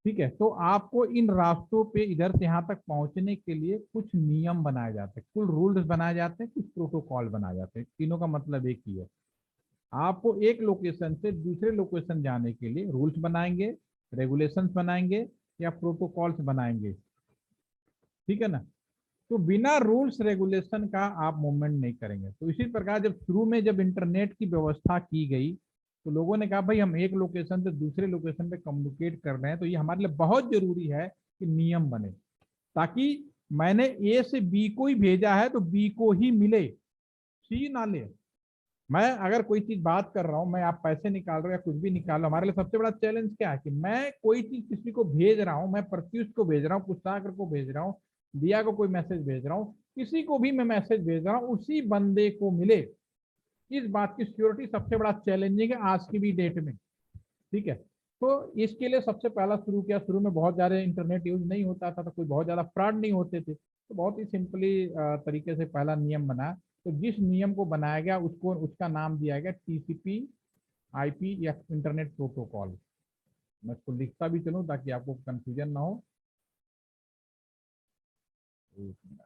ठीक है। तो आपको इन रास्तों पे इधर से यहाँ तक पहुंचने के लिए कुछ नियम बनाए जाते हैं, कुछ रूल्स बनाए जाते हैं, कुछ प्रोटोकॉल बनाए जाते हैं। तीनों का मतलब एक ही है, आपको एक लोकेशन से दूसरे लोकेशन जाने के लिए रूल्स बनाएंगे, रेगुलेशंस बनाएंगे या प्रोटोकॉल्स बनाएंगे, ठीक है ना। तो बिना रूल्स रेगुलेशन का आप मूवमेंट नहीं करेंगे। तो इसी प्रकार जब शुरू में जब इंटरनेट की व्यवस्था की गई, तो लोगों ने कहा भाई हम एक लोकेशन से दूसरे लोकेशन पे कम्युनिकेट कर रहे हैं, तो ये हमारे लिए बहुत जरूरी है कि नियम बने, ताकि मैंने ए से बी को ही भेजा है तो बी को ही मिले, सी ना ले। मैं अगर कोई चीज बात कर रहा हूं, मैं आप पैसे निकाल रहे हो या कुछ भी निकाल रहा हूं, हमारे लिए सबसे बड़ा चैलेंज क्या है कि मैं कोई चीज किसी को भेज रहा हूं, मैं प्रत्युष को भेज रहा हूँ, कुशाग्र को भेज रहा हूँ, दिया को कोई मैसेज भेज रहा हूँ, किसी को भी मैं मैसेज भेज रहा हूँ उसी बंदे को मिले, इस बात की सिक्योरिटी सबसे बड़ा चैलेंजिंग है आज की भी डेट में, ठीक है। तो इसके लिए सबसे पहला शुरू किया, शुरू में बहुत ज्यादा इंटरनेट यूज नहीं होता था, तो कोई बहुत ज्यादा फ्रॉड नहीं होते थे, तो बहुत ही सिंपली तरीके से पहला नियम बना। तो जिस नियम को बनाया गया उसको, उसका नाम दिया गया टीसीपी आईपी या इंटरनेट प्रोटोकॉल। मैं इसको लिखता भी चलूँ ताकि आपको कंफ्यूजन ना हो। एक मिनट,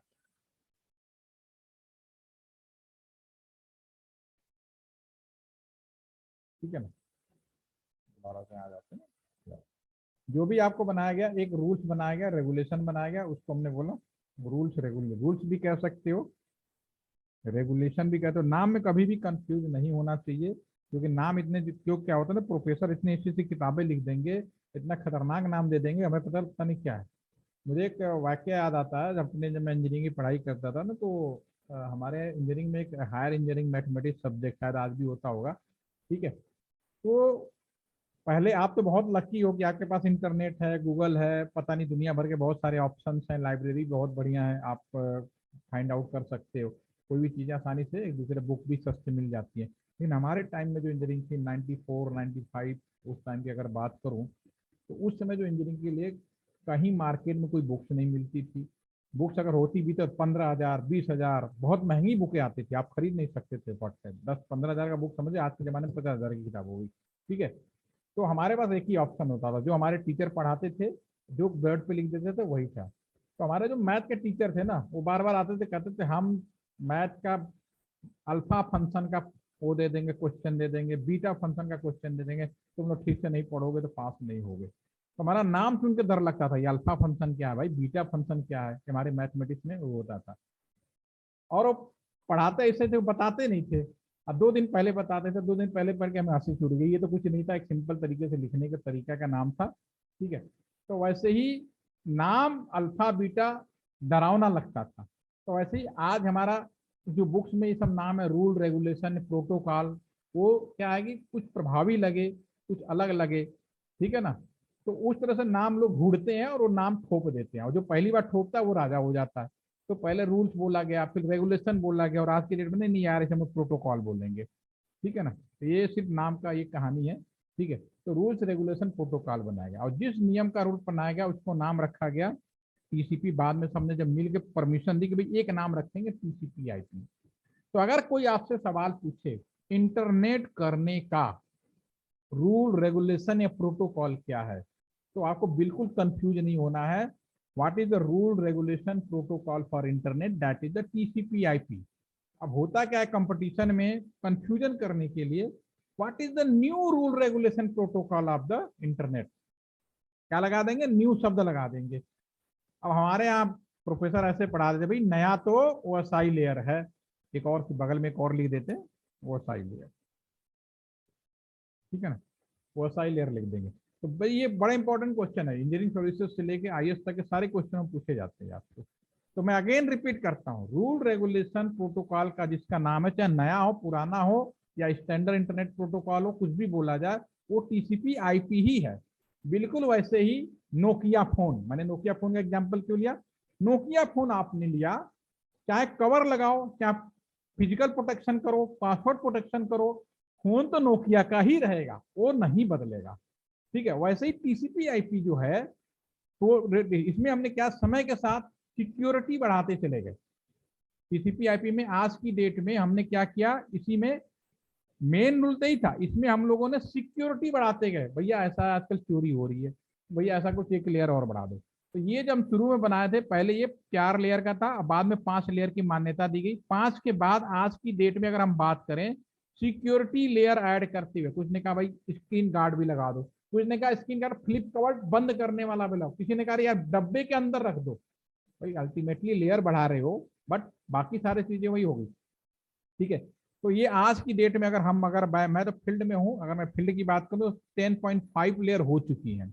ठीक है ना, दोबारा से आ जाते हैं ना। जो भी आपको बनाया गया, एक रूल्स बनाया गया, रेगुलेशन बनाया गया, उसको हमने बोला रूल्स, रेगुलेशन, रूल्स भी कह सकते हो, रेगुलेशन भी कहते हो। नाम में कभी भी कंफ्यूज नहीं होना चाहिए, क्योंकि नाम इतने, क्यों क्या होता है ना, प्रोफेसर इतनी अच्छी सी किताबें लिख देंगे, इतना खतरनाक नाम दे देंगे, हमें पता नहीं क्या है। मुझे एक वाक्य याद आता है, जब मैं इंजीनियरिंग की पढ़ाई करता था ना, तो हमारे इंजीनियरिंग में एक हायर इंजीनियरिंग मैथमेटिक्स सब्जेक्ट शायद आज भी होता होगा, ठीक है। तो पहले आप तो बहुत लकी हो कि आपके पास इंटरनेट है, गूगल है, पता नहीं दुनिया भर के बहुत सारे ऑप्शंस हैं, लाइब्रेरी बहुत बढ़िया है, आप फाइंड आउट कर सकते हो कोई भी चीज़ें आसानी से, एक दूसरे बुक भी सस्ते मिल जाती है। लेकिन हमारे टाइम में जो इंजीनियरिंग थी 94 95, उस टाइम की अगर बात करूँ, तो उस समय जो इंजीनियरिंग के लिए कहीं मार्केट में कोई बुक्स नहीं मिलती थी। बुक्स अगर होती भी तो 15,000 20,000 बहुत महंगी बुकें आती थी, आप खरीद नहीं सकते थे। 10-15 हज़ार का बुक समझे, आज के ज़माने में 50,000 की किताब हो गई, ठीक है। तो हमारे पास एक ही ऑप्शन होता था, जो हमारे टीचर पढ़ाते थे, जो बोर्ड पे लिख देते थे वही था। तो हमारे जो मैथ के टीचर थे ना, वो बार बार आते थे, कहते थे हम मैथ का अल्फा फंक्शन का वो दे देंगे, क्वेश्चन दे देंगे, बीटा फंक्शन का क्वेश्चन दे देंगे, तुम लोग ठीक से नहीं पढ़ोगे तो पास नहीं होगे। तो हमारा नाम सुन के डर लगता था, ये अल्फा फंक्शन क्या है भाई, बीटा फंक्शन क्या है, हमारे मैथमेटिक्स में वो होता था। और वो पढ़ाते ऐसे थे, वो बताते नहीं थे। अब 2 दिन पहले बताते थे, 2 दिन पहले पढ़ के हमें हंसी छूट गई, ये तो कुछ नहीं था, एक सिंपल तरीके से लिखने का तरीका का नाम था, ठीक है। तो वैसे ही नाम अल्फा बीटा डरावना लगता था, तो वैसे ही आज हमारा जो बुक्स में ये सब नाम है, रूल रेगुलेशन प्रोटोकॉल, वो क्या है कि कुछ प्रभावी लगे, कुछ अलग लगे, ठीक है ना। तो उस तरह से नाम लोग ढूंढते हैं और वो नाम थोप देते हैं, और जो पहली बार ठोकता है वो राजा हो जाता है। तो पहले रूल्स बोला गया, फिर रेगुलेशन बोला गया, और आज की डेट में नहीं यार इसे हम प्रोटोकॉल बोलेंगे, ठीक है ना। तो ये सिर्फ नाम का ये कहानी है, ठीक है। तो रूल्स रेगुलेशन प्रोटोकॉल बनाया गया, और जिस नियम का रूल बनाया गया उसको नाम रखा गया टीसीपी। बाद में सबने जब मिल के परमिशन दी कि भाई एक नाम रखेंगे टीसीपी आईपी। तो अगर कोई आपसे सवाल पूछे इंटरनेट करने का रूल रेगुलेशन या प्रोटोकॉल क्या है, तो आपको बिल्कुल कंफ्यूज नहीं होना है। What is the rule regulation protocol for internet, that is the TCP IP. अब होता क्या है कंपटीशन में कंफ्यूजन करने के लिए, what is the new rule regulation protocol of the internet, क्या लगा देंगे, न्यू शब्द लगा देंगे। अब हमारे यहाँ प्रोफेसर ऐसे पढ़ा देते भाई नया तो ओएसआई लेयर है, एक और बगल में एक और लिख देते हैं ओएसआई लेयर, ठीक है ना, ओएसआई लेयर लिख देंगे। तो भाई ये बड़ा इंपॉर्टेंट क्वेश्चन है, इंजीनियरिंग सर्विसेज से लेके आईएएस तक के सारे क्वेश्चन पूछे जाते हैं आपको। तो मैं अगेन रिपीट करता हूँ, रूल रेगुलेशन प्रोटोकॉल का जिसका नाम है, चाहे नया हो पुराना हो या स्टैंडर्ड इंटरनेट प्रोटोकॉल हो, कुछ भी बोला जाए, वो टीसीपी आईपी ही है। बिल्कुल वैसे ही नोकिया फोन, मैंने नोकिया फोन का एग्जाम्पल क्यों लिया, नोकिया फोन आपने लिया, चाहे कवर लगाओ, चाहे फिजिकल प्रोटेक्शन करो, पासवर्ड प्रोटेक्शन करो, फोन तो नोकिया का ही रहेगा, वो नहीं बदलेगा, ठीक है। वैसे ही टीसीपी आईपी जो है, तो इसमें हमने क्या समय के साथ सिक्योरिटी बढ़ाते चले गए। टीसीपी आईपी में आज की डेट में हमने क्या किया, इसी में मेन रूल तो ही था, इसमें हम लोगों ने सिक्योरिटी बढ़ाते गए, भैया ऐसा आजकल चोरी हो रही है, भैया ऐसा कुछ एक लेयर और बढ़ा दो। तो ये जब हम शुरू में बनाए थे, पहले ये 4 लेयर का था, बाद में 5 लेयर की मान्यता दी गई। 5 के बाद आज की डेट में अगर हम बात करें, सिक्योरिटी लेयर ऐड करते हुए, कुछ ने कहा भाई स्क्रीन गार्ड भी लगा दो, कुछ ने कहा स्क्रीन गार्ड फ्लिप कवर बंद करने वाला भी लगाओ, किसी ने कहा यार डब्बे के अंदर रख दो। भाई अल्टीमेटली लेयर बढ़ा रहे हो, बट बाकी सारी चीजें वही होगी, ठीक है। तो ये आज की डेट में अगर हम, अगर मैं तो फील्ड में हूं, अगर मैं फील्ड की बात करूं तो 10.5 लेयर हो चुकी है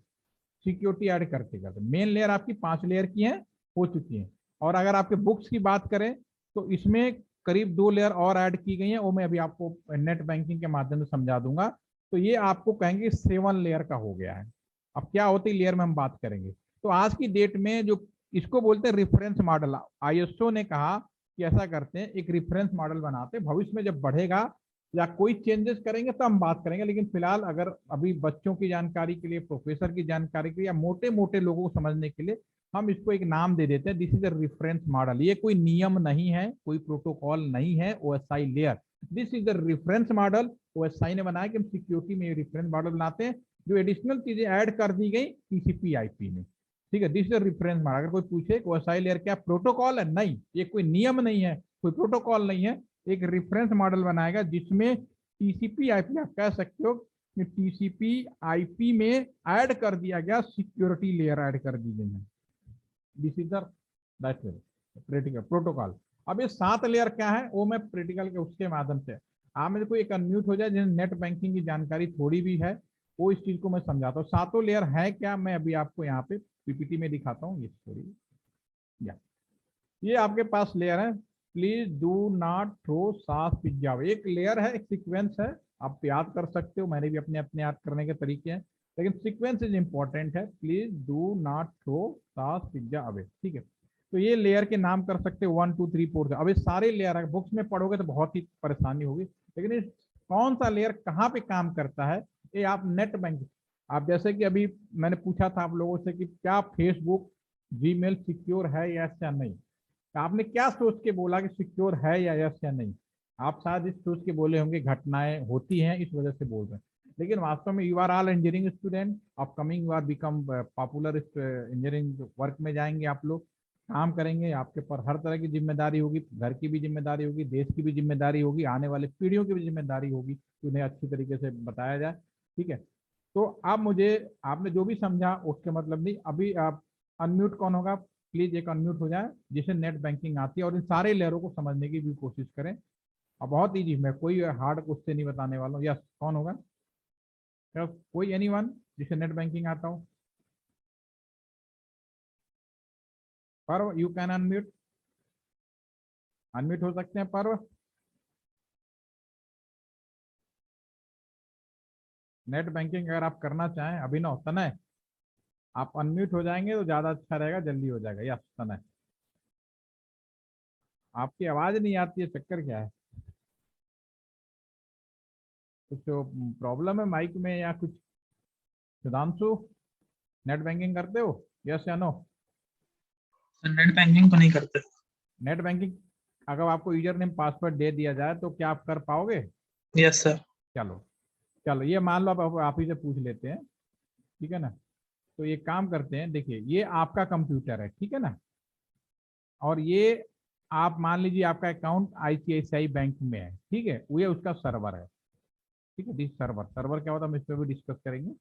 सिक्योरिटी ऐड करते करते। मेन लेयर आपकी 5 लेयर की है, हो चुकी है। और अगर आपके बुक्स की बात करें तो इसमें करीब 2 लेयर और ऐड की गई है, वो मैं अभी आपको नेट बैंकिंग के माध्यम से समझा दूंगा। तो ये आपको कहेंगे 7 लेयर का हो गया है। अब क्या होती है लेयर में हम बात करेंगे। तो आज की डेट में जो इसको बोलते हैं रेफरेंस मॉडल, आईएसओ ने कहा कि ऐसा करते हैं, एक रेफरेंस मॉडल बनाते हैं, भविष्य में जब बढ़ेगा या कोई चेंजेस करेंगे तो हम बात करेंगे, लेकिन फिलहाल अगर अभी बच्चों की जानकारी के लिए, प्रोफेसर की जानकारी के लिए, या मोटे मोटे लोगों को समझने के लिए हम इसको एक नाम दे देते हैं, this is a reference model. ये कोई नियम नहीं है, कोई प्रोटोकॉल नहीं है, OSI layer, this is the reference model. OSI ने बनाया कि हम सिक्योरिटी में रेफरेंस मॉडल बनाते हैं, जो एडिशनल चीजें ऐड कर दी गई टीसीपी आईपी में, ठीक है। This is reference model. अगर कोई पूछे ओएसआई लेयर क्या प्रोटोकॉल है, नहीं, ये कोई नियम नहीं है, कोई प्रोटोकॉल नहीं है, एक रेफरेंस मॉडल बनाएगा जिसमें टीसीपी आईपी, आप कह सकते हो कि टीसीपी आईपी में ऐड कर दिया गया सिक्योरिटी लेयर ऐड कर दी गई है। This is that practical protocol. अब ये 7 लेयर क्या है, वो मैं प्रैक्टिकल के उसके माध्यम से, आप मेरे को एक अनम्यूट हो जाए जिन्हें नेट बैंकिंग की जानकारी थोड़ी भी है, वो इस चीज को मैं समझाता हूँ। 7 लेयर है क्या, मैं अभी आपको यहाँ पे पीपीटी में दिखाता हूँ, ये थोड़ी, या ये आपके पास लेयर है, प्लीज डू नॉट थ्रो सास पिज्जा। एक लेयर है, एक सीक्वेंस है, आप याद कर सकते हो, मैंने भी अपने अपने याद करने के तरीके हैं, लेकिन सीक्वेंस इज इंपॉर्टेंट है। प्लीज डू नॉट थ्रो सास पिज्जा अवे, ठीक है। तो ये लेयर के नाम कर सकते हो 1 2 3 4। अब ये सारे लेयर है, बुक्स में पढ़ोगे तो बहुत ही परेशानी होगी, लेकिन इस कौन सा लेयर कहाँ पे काम करता है, ये आप नेट बैंक, आप जैसे कि अभी मैंने पूछा था आप लोगों से कि क्या फेसबुक जीमेल सिक्योर है या नहीं, तो आपने क्या सोच के बोला कि सिक्योर है या यस या नहीं, आप शायद इस सोच के बोले होंगे घटनाएं होती हैं इस वजह से बोल रहे हैं, लेकिन वास्तव में you are all engineering student, upcoming you are become popular engineering work में जाएंगे, आप लोग काम करेंगे, आपके पर हर तरह की जिम्मेदारी होगी, घर की भी जिम्मेदारी होगी, देश की भी जिम्मेदारी होगी, आने वाले पीढ़ियों की भी जिम्मेदारी होगी, उन्हें अच्छी तरीके से बताया जाए, ठीक है। तो आप मुझे, आपने जो भी समझा उसके मतलब नहीं, अभी आप अनम्यूट कौन होगा, प्लीज एक अनम्यूट हो जाए जिसे नेट बैंकिंग आती है, और इन सारे लेयरों को समझने की भी कोशिश करें। और बहुत ईजी, मैं कोई हार्ड क्वेश्चन नहीं बताने वाला हूँ। यस, कौन होगा, क्या कोई एनीवन जिसे नेट बैंकिंग आता हो, पर्व यू कैन अनम्यूट, अनम्यूट हो सकते हैं पर्व। नेट बैंकिंग अगर आप करना चाहें, अभिनव तनय, आप अनम्यूट हो जाएंगे तो ज्यादा अच्छा रहेगा, जल्दी हो जाएगा। यस तनय। आपकी आवाज नहीं आती है, चक्कर क्या है? कुछ प्रॉब्लम है माइक में या कुछ? सुधांशु, नेट बैंकिंग करते हो? यस या नो? सर नेट बैंकिंग तो नहीं करते। नेट बैंकिंग अगर आपको यूजर नेम पासवर्ड दे दिया जाए तो क्या आप कर पाओगे? Yes sir. चलो, चलो ये मान लो आप ही से पूछ लेते हैं, ठीक है ना? तो ये काम करते हैं, देखिए ये आपका कंप्यूटर है, ठीक है ना? और ये आप मान लीजिए आपका अकाउंट आईसीआईसीआई बैंक में है, ठीक है? वो ये उसका सर्वर है, ठीक है? दिस सर्वर, सर्वर क्या होता है हम इस पर भी डिस्कस करेंगे,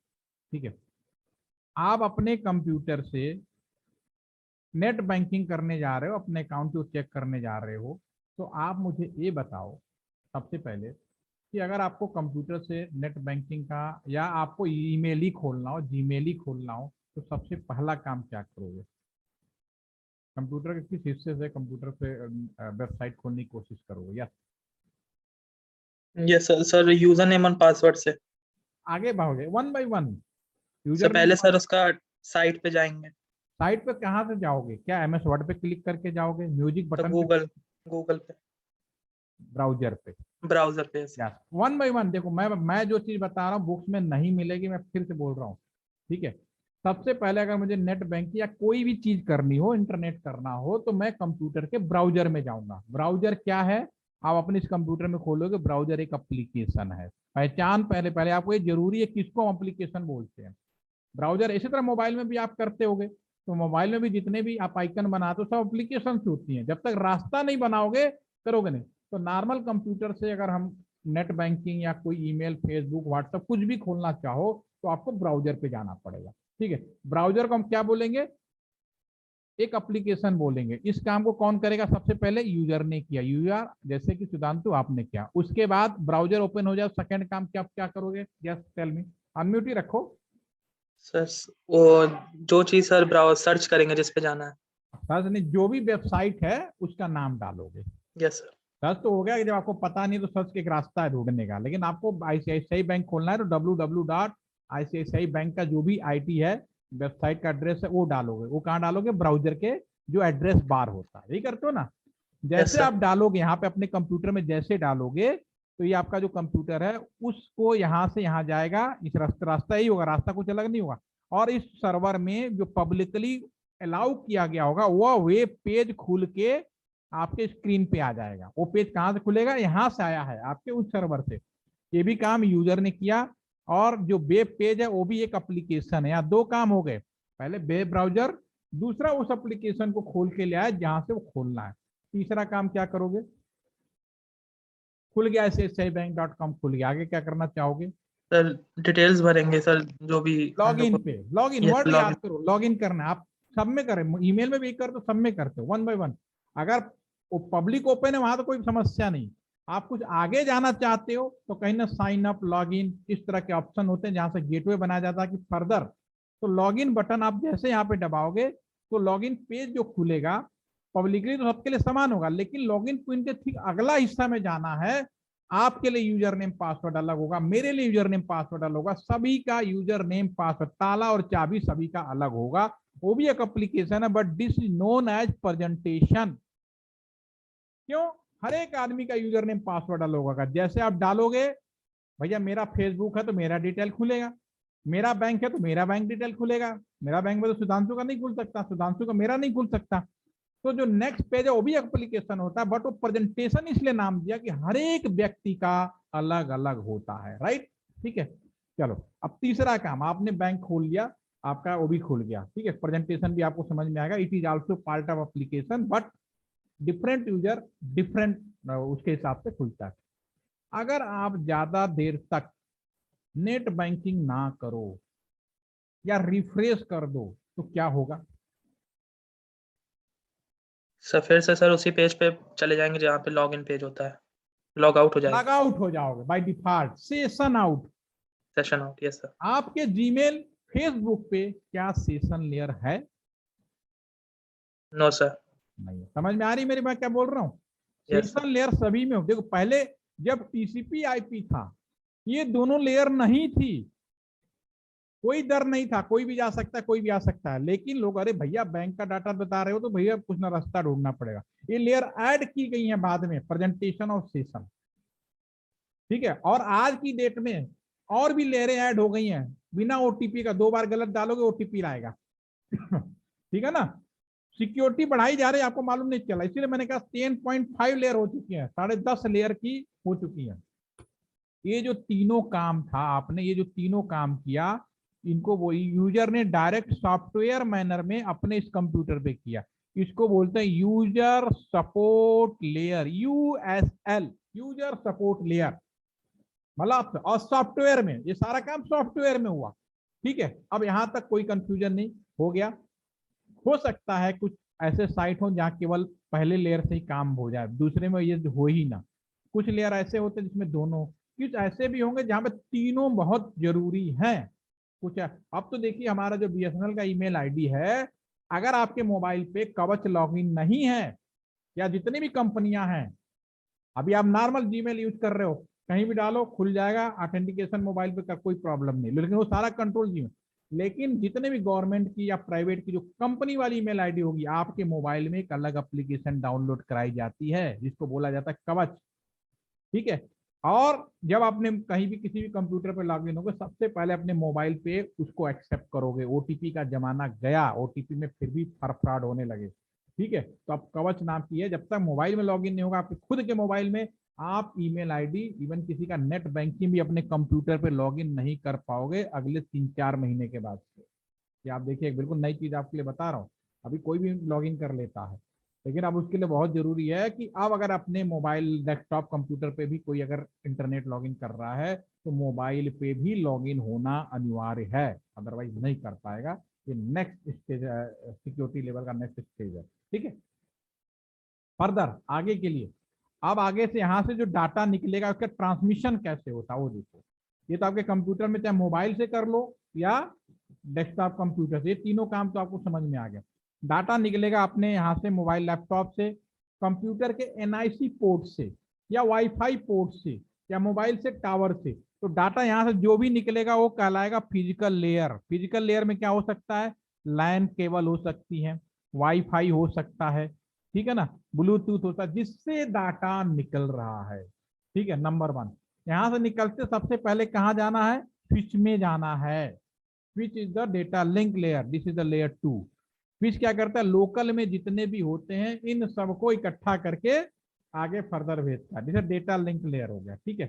ठीक है? आप अपने कंप्यूटर से नेट बैंकिंग करने जा रहे हो, अपने अकाउंट को चेक करने जा रहे हो, तो आप मुझे ये बताओ सबसे पहले कि अगर आपको कंप्यूटर से नेट बैंकिंग का या आपको ईमेल ही खोलना हो, जीमेल ही खोलना हो, तो सबसे पहला काम क्या करोगे? कंप्यूटर के किस हिस्से से कंप्यूटर से वेबसाइट खोलने की कोशिश करोगे? या yes sir. Sir user name और पासवर्ड से। आगे बढ़ोगे one by one? Sir user name पहले सर उसका साइट पे जाएंगे। साइट पे कहाँ से जाओगे? क्या एमएस वर्ड पे क्लिक करके जाओगे, म्यूजिक तो बटन पे, गूगल पे, ब्राउजर पे? ब्राउजर पे। Yes, one by one. देखो मैं जो चीज बता रहा हूँ बुक्स में नहीं मिलेगी, मैं फिर से बोल रहा हूँ, ठीक है? सबसे पहले अगर मुझे नेट बैंकिंग या कोई भी चीज करनी हो, इंटरनेट करना हो, तो मैं कंप्यूटर के ब्राउजर में जाऊंगा। ब्राउजर क्या है? आप अपने इस कंप्यूटर में खोलोगे, ब्राउजर एक एप्लीकेशन है। पहचान पहले पहले आपको ये जरूरी है किसको एप्लीकेशन बोलते हैं। ब्राउजर इसी तरह मोबाइल में भी आप करते होगे, तो मोबाइल में भी जितने भी आप आइकन बनाते हो सब एप्लीकेशन होती हैं। जब तक रास्ता नहीं बनाओगे करोगे नहीं। तो नॉर्मल कंप्यूटर से अगर हम नेट बैंकिंग या कोई ईमेल, फेसबुक, व्हाट्सएप कुछ भी खोलना चाहो तो आपको ब्राउजर पे जाना पड़ेगा, ठीक है? ब्राउजर को हम क्या बोलेंगे? एक एप्लीकेशन बोलेंगे। इस काम को कौन करेगा? सबसे पहले यूजर ने किया, यूजर जैसे कि सुधांशु आपने किया, उसके बाद ब्राउजर ओपन हो जाए, सेकंड काम क्या क्या करोगे? यस टेल मी, अनम्यूट ही रखो। सर वो जो चीज सर ब्राउज सर्च करेंगे जिस पे जाना है। सर्च नहीं, जो भी वेबसाइट है उसका नाम डालोगे। Yes sir. सर्च तो हो गया कि जब आपको पता नहीं तो सर्च के एक रास्ता है ढूंढने का, लेकिन आपको आईसीआईसीआई बैंक खोलना है तो www.icici बैंक का जो भी आईटी है, वेबसाइट का एड्रेस है, वो डालोगे। वो कहाँ डालोगे? ब्राउजर के जो एड्रेस बार होता है, यही करते हो ना? यस जैसे सर। आप डालोगे यहाँ पे अपने कंप्यूटर में, जैसे डालोगे तो ये आपका जो कंप्यूटर है उसको यहाँ से यहाँ जाएगा। इस रास्ता यही होगा, रास्ता कुछ अलग नहीं होगा। और इस सर्वर में जो पब्लिकली अलाउ किया गया होगा वह वेब पेज खुल के आपके स्क्रीन पे आ जाएगा। वो पेज कहाँ से खुलेगा? यहाँ से आया है आपके उस सर्वर से। ये भी काम यूजर ने किया। और जो वेब पेज है वो भी एक एप्लीकेशन है। यहाँ दो काम हो गए, पहले वेब ब्राउजर, दूसरा उस एप्लीकेशन को खोल के ले आया जहां से वो खोलना है। तीसरा काम क्या करोगे? खुल गया ICICIbank.com, खुल गया, आगे क्या करना चाहोगे? सर डिटेल्स भरेंगे सर, जो भी हम लॉग लोग इन को। पे, log in yes word log याद करो, लॉग इन करना है। आप सब में करें, ईमेल में भी कर तो सब में करते हो वन बाय वन। अगर वो पब्लिक ओपन है वहां तो कोई समस्या नहीं। आप कुछ आगे जाना चाहते हो तो कहीं ना साइन अप, लॉग इन, इस तरह के ऑप्शन होते हैं जहां से गेटवे बनाया जाता है कि फर्दर। तो लॉग इन बटन आप जैसे यहाँ पे दबाओगे तो लॉग इन पेज जो खुलेगा, पब्लिकली तो सबके लिए समान होगा, लेकिन लॉग इन पिन के ठीक अगला हिस्सा में जाना है। आपके लिए यूजर नेम पासवर्ड अलग होगा, मेरे लिए यूजर नेम पासवर्ड अलग होगा, सभी का यूजर नेम पासवर्ड, ताला और चाबी सभी का अलग होगा। वो भी एक एप्लीकेशन है, but this is known as presentation. क्यों? हर एक आदमी का यूजर नेम पासवर्ड अलग होगा। जैसे आप डालोगे, भैया मेरा फेसबुक है तो मेरा डिटेल खुलेगा, मेरा बैंक है तो मेरा बैंक डिटेल खुलेगा। मेरा बैंक में तो सुधांशु का नहीं खुल सकता, सुधांशु का मेरा नहीं खुल सकता। तो जो नेक्स्ट पेज है वो भी एप्लीकेशन होता है, बट वो प्रेजेंटेशन इसलिए नाम दिया कि हर एक व्यक्ति का अलग अलग होता है, राइट? ठीक है, चलो अब तीसरा काम, आपने बैंक खोल लिया, आपका वो भी खुल गया, ठीक है? प्रेजेंटेशन भी आपको समझ में आएगा। It is also part of application, but different user different उसके हिसाब से खुलता है। अगर आप ज्यादा देर तक नेट बैंकिंग ना करो या रिफ्रेश कर दो तो क्या होगा? सर फिर से सर उसी पेज पे चले जाएंगे जहाँ पे लॉग इन पेज होता है, लॉग आउट हो लॉग जाएगा। आउट हो जाओगे by default, session out. Session out. Yes sir. आपके जीमेल, फेसबुक पे क्या सेशन लेयर है? No sir. नहीं। समझ में आ रही मेरी बात क्या बोल रहा हूँ? Yes sir. सेशन लेयर सभी में हो। देखो पहले जब टीसीपी आईपी था ये दोनों लेयर नहीं थी, कोई डर नहीं था, कोई भी जा सकता है, कोई भी आ सकता है। लेकिन लोग, अरे भैया बैंक का डाटा बता रहे हो तो भैया कुछ ना रास्ता ढूंढना पड़ेगा। ये लेयर ऐड की गई है बाद में, प्रेजेंटेशन और सेशन, ठीक है। और आज की डेट में और भी लेयरें ऐड हो गई हैं, बिना ओटीपी का। 2 बार गलत डालोगे ओटीपी लाएगा ठीक है ना। सिक्योरिटी बढ़ाई जा रही है, आपको मालूम नहीं चला, इसीलिए मैंने कहा 10.5 लेयर हो चुकी है, 10.5 लेयर की हो चुकी है। ये जो तीनों काम था, आपने ये जो तीनों काम किया, इनको वो यूजर ने डायरेक्ट सॉफ्टवेयर मैनर में अपने इस कंप्यूटर पे किया। इसको बोलते हैं user support layer, USL, user support layer. मतलब और सॉफ्टवेयर में, ये सारा काम सॉफ्टवेयर में हुआ, ठीक है। अब यहां तक कोई कंफ्यूजन नहीं हो गया। हो सकता है कुछ ऐसे साइट हो जहां केवल पहले लेयर से ही काम हो जाए, दूसरे में ये हो ही ना। कुछ लेयर ऐसे होते हैं जिसमें दोनों, कुछ ऐसे भी होंगे जहां पे तीनों बहुत जरूरी हैं। कुछ है। अब तो देखिए हमारा जो बीएसएनएल का ईमेल आईडी है, अगर आपके मोबाइल पे कवच लॉगिन नहीं है, या जितनी भी कंपनियां हैं, अभी आप नॉर्मल जीमेल यूज कर रहे हो, कहीं भी डालो खुल जाएगा, ऑथेंटिकेशन मोबाइल पे का कोई प्रॉब्लम नहीं, लेकिन वो सारा कंट्रोल जीमेल। लेकिन जितने भी गवर्नमेंट की या प्राइवेट की जो कंपनी वाली ईमेल आईडी होगी, आपके मोबाइल में एक अलग एप्लीकेशन डाउनलोड कराई जाती है जिसको बोला जाता है कवच, ठीक है। और जब आपने कहीं भी किसी भी कंप्यूटर पे लॉगिन होगे, सबसे पहले अपने मोबाइल पे उसको एक्सेप्ट करोगे। ओटीपी का जमाना गया, ओटीपी में फिर भी फ्रॉड होने लगे, ठीक है। तो अब कवच नाम की है, जब तक मोबाइल में लॉगिन नहीं होगा आपके खुद के मोबाइल में, आप ईमेल आईडी, इवन किसी का नेट बैंकिंग भी अपने कंप्यूटर पे लॉगिन नहीं कर पाओगे अगले 3-4 महीने के बाद से। ये आप देखिए, एक बिल्कुल नई चीज आपके लिए बता रहा हूँ। अभी कोई भी लॉगिन कर लेता है, लेकिन अब उसके लिए बहुत जरूरी है कि अब अगर अपने मोबाइल, डेस्कटॉप, कंप्यूटर पे भी कोई अगर इंटरनेट लॉगिन कर रहा है, तो मोबाइल पे भी लॉगिन होना अनिवार्य है, अदरवाइज नहीं कर पाएगा। ये नेक्स्ट स्टेज, सिक्योरिटी लेवल का नेक्स्ट स्टेज है, ठीक है। फर्दर आगे के लिए, अब आगे से यहाँ से जो डाटा निकलेगा उसका ट्रांसमिशन कैसे होता है वो देखो। ये तो आपके कंप्यूटर में चाहे मोबाइल से कर लो या डेस्कटॉप कंप्यूटर से, ये तीनों काम तो आपको समझ में आ गया। डाटा निकलेगा अपने यहाँ से मोबाइल लैपटॉप से, कंप्यूटर के एनआईसी पोर्ट से, या वाईफाई पोर्ट से, या मोबाइल से टावर से। तो डाटा यहाँ से जो भी निकलेगा वो कहलाएगा फिजिकल लेयर। फिजिकल लेयर में क्या हो सकता है, लैन केबल हो सकती है, वाईफाई हो सकता है, ठीक है ना, ब्लूटूथ होता है, जिससे डाटा निकल रहा है, ठीक है। नंबर 1, यहां से निकलते सबसे पहले कहाँ जाना है, स्विच में जाना है। Switch is the data link layer, this is the layer 2। Switch क्या करता है, लोकल में जितने भी होते हैं इन सबको इकट्ठा करके आगे फर्दर भेजता है, जैसे डेटा लिंक लेयर हो गया, ठीक है।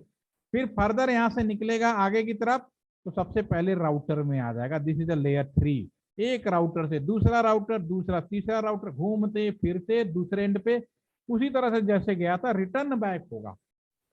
फिर फर्दर यहां से निकलेगा आगे की तरफ, तो सबसे पहले राउटर में आ जाएगा, दिस इज द लेयर 3। एक राउटर से दूसरा राउटर, दूसरा तीसरा राउटर, घूमते फिरते दूसरे एंड पे उसी तरह से जैसे गया था रिटर्न बैक होगा,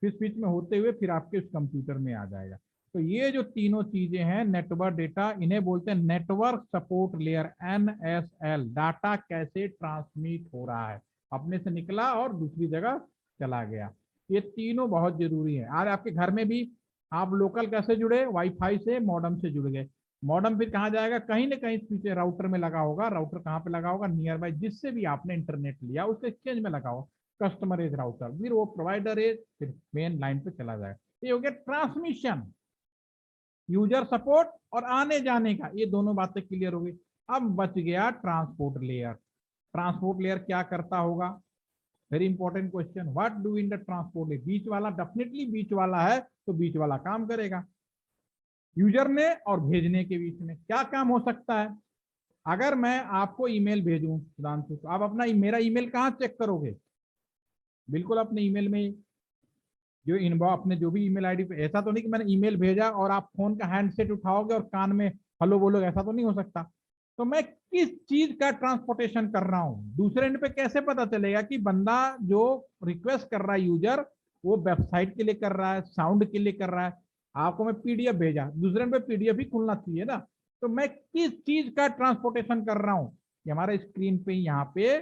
फिर स्विच में होते हुए फिर आपके उस कंप्यूटर में आ जाएगा। तो ये जो तीनों चीजें हैं नेटवर्क डेटा, इन्हें बोलते हैं network support layer, NSL। Data कैसे ट्रांसमिट हो रहा है, अपने से निकला और दूसरी जगह चला गया, ये तीनों बहुत जरूरी है। आज आपके घर में भी आप लोकल कैसे जुड़े, वाईफाई से, मॉडेम से जुड़ गए। मॉडेम फिर कहाँ जाएगा, कहीं ना कहीं पीछे राउटर में लगा होगा। राउटर कहाँ पे लगा होगा, नियर बाय जिससे भी आपने इंटरनेट लिया उसके एक्सचेंज में लगा होगा, कस्टमर एज राउटर, फिर वो प्रोवाइडर एज, फिर मेन लाइन पे चला जाएगा। ये हो गया ट्रांसमिशन, यूजर सपोर्ट और आने जाने का, ये दोनों बातें क्लियर हो गई। अब बच गया ट्रांसपोर्ट लेयर। ट्रांसपोर्ट लेयर क्या करता होगा, very important question, what do in the transport layer. बीच वाला, डेफिनेटली बीच वाला है तो बीच वाला काम करेगा। यूजर ने और भेजने के बीच में क्या काम हो सकता है, अगर मैं आपको ईमेल भेजूं सुधांशु, तो आप अपना मेरा ईमेल कहाँ चेक करोगे, बिल्कुल अपने ईमेल में जो इनबॉक्स, अपने जो भी ईमेल आईडी पे। ऐसा तो नहीं कि मैंने ईमेल भेजा और आप फोन का हैंडसेट उठाओगे और कान में हेलो बोलोगे, ऐसा तो नहीं हो सकता। तो मैं किस चीज का ट्रांसपोर्टेशन कर रहा हूं, दूसरे एंड पे कैसे पता चलेगा कि बंदा जो रिक्वेस्ट कर रहा है यूजर, वो वेबसाइट के लिए कर रहा है, साउंड के लिए कर रहा है। आपको मैं पीडीएफ भेजा, दूसरे एंड पे पीडीएफ ही खुलना चाहिए ना। तो मैं किस चीज का ट्रांसपोर्टेशन कर रहा हूं, ये हमारे स्क्रीन पे यहाँ पे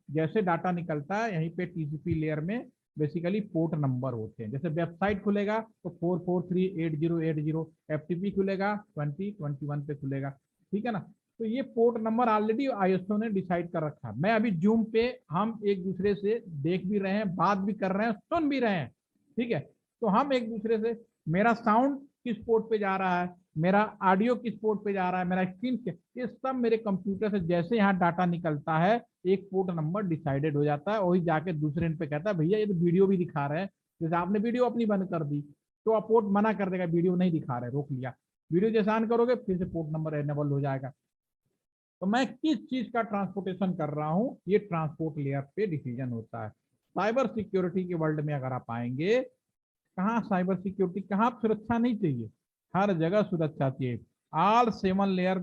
जैसे डाटा निकलता है, यहीं पे टीसीपी लेयर में बेसिकली पोर्ट नंबर होते हैं। जैसे वेबसाइट खुलेगा तो 4438080, एफटीपी खुलेगा 2021 पे खुलेगा, ठीक है ना। तो ये पोर्ट नंबर ऑलरेडी आईएसओ ने डिसाइड कर रखा है। मैं अभी जूम पे हम एक दूसरे से देख भी रहे हैं, बात भी कर रहे हैं, सुन भी रहे हैं, ठीक है। तो हम एक दूसरे से, मेरा साउंड किस पोर्ट पे जा रहा है, मेरा ऑडियो किस पोर्ट पे जा रहा है, मेरा स्क्रीन ये सब मेरे कंप्यूटर से जैसे यहाँ डाटा निकलता है एक पोर्ट नंबर डिसाइडेड हो जाता है, वही जाके दूसरे एंड पे कहता है भैया ये तो वीडियो भी दिखा रहे हैं, जैसे आपने वीडियो अपनी बंद कर दी तो आप पोर्ट मना कर देगा, वीडियो नहीं दिखा रहे, रोक लिया, वीडियो जैसे ऑन करोगे फिर से पोर्ट नंबर एनेबल हो जाएगा। तो मैं किस चीज का ट्रांसपोर्टेशन कर रहा हूं, ये ट्रांसपोर्ट लेयर पे डिसीजन होता है। साइबर सिक्योरिटी के वर्ल्ड में अगर आप आएंगे, कहाँ साइबर सिक्योरिटी, कहाँ सुरक्षा नहीं चाहिए, हर जगह सुरक्षा चाहिए। All 7 layer,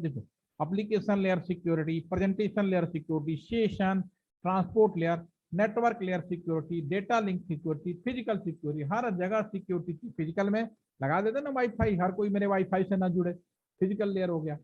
application layer security, presentation layer security, session, transport layer, network layer security, data link security, physical security, हर जगह सिक्योरिटी। फिजिकल में लगा देते ना वाईफाई, हर कोई मेरे वाईफाई से ना जुड़े, फिजिकल लेयर हो गया।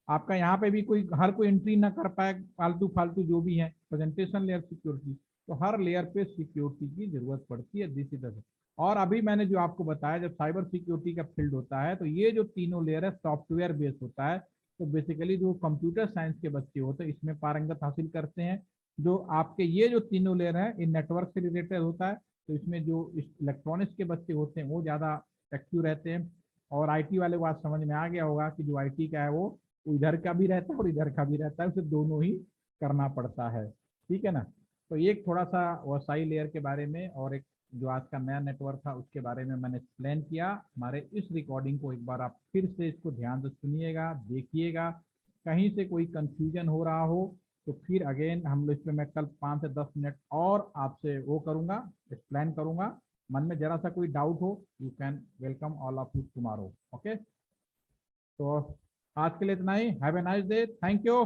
आपका यहाँ पे भी कोई हर कोई एंट्री ना कर पाए, फालतू फालतू जो भी है, प्रेजेंटेशन लेयर सिक्योरिटी। तो हर लेयर पे सिक्योरिटी की जरूरत पड़ती है, दिस इज द। और अभी मैंने जो आपको बताया, जब साइबर सिक्योरिटी का फील्ड होता है तो ये जो तीनों लेयर है सॉफ्टवेयर बेस्ड होता है। तो बेसिकली जो कंप्यूटर साइंस के बच्चे होते हैं इसमें पारंगत हासिल करते हैं। जो आपके ये जो तीनों लेयर है इन नेटवर्क से रिलेटेड होता है, तो इसमें जो इलेक्ट्रॉनिक्स के बच्चे होते हैं वो ज़्यादा एक्टिव रहते हैं। और आईटी वाले को आज समझ में आ गया होगा कि जो आईटी का है वो इधर का भी रहता है और इधर का भी रहता है, उसे दोनों ही करना पड़ता है, ठीक है ना। तो एक थोड़ा सा वसाई लेयर के बारे में और एक जो आज का नया नेटवर्क था उसके बारे में मैंने एक्सप्लेन किया। हमारे इस रिकॉर्डिंग को एक बार आप फिर से इसको ध्यान से सुनिएगा, देखिएगा, कहीं से कोई कंफ्यूजन हो रहा हो तो फिर अगेन हम लोग इसमें मैं कल 5 से 10 मिनट और आपसे वो करूँगा, एक्सप्लेन करूँगा। मन में जरा सा कोई डाउट हो, you can welcome all of you tomorrow. Okay, तो आज के लिए इतना ही। Have a nice day, thank you.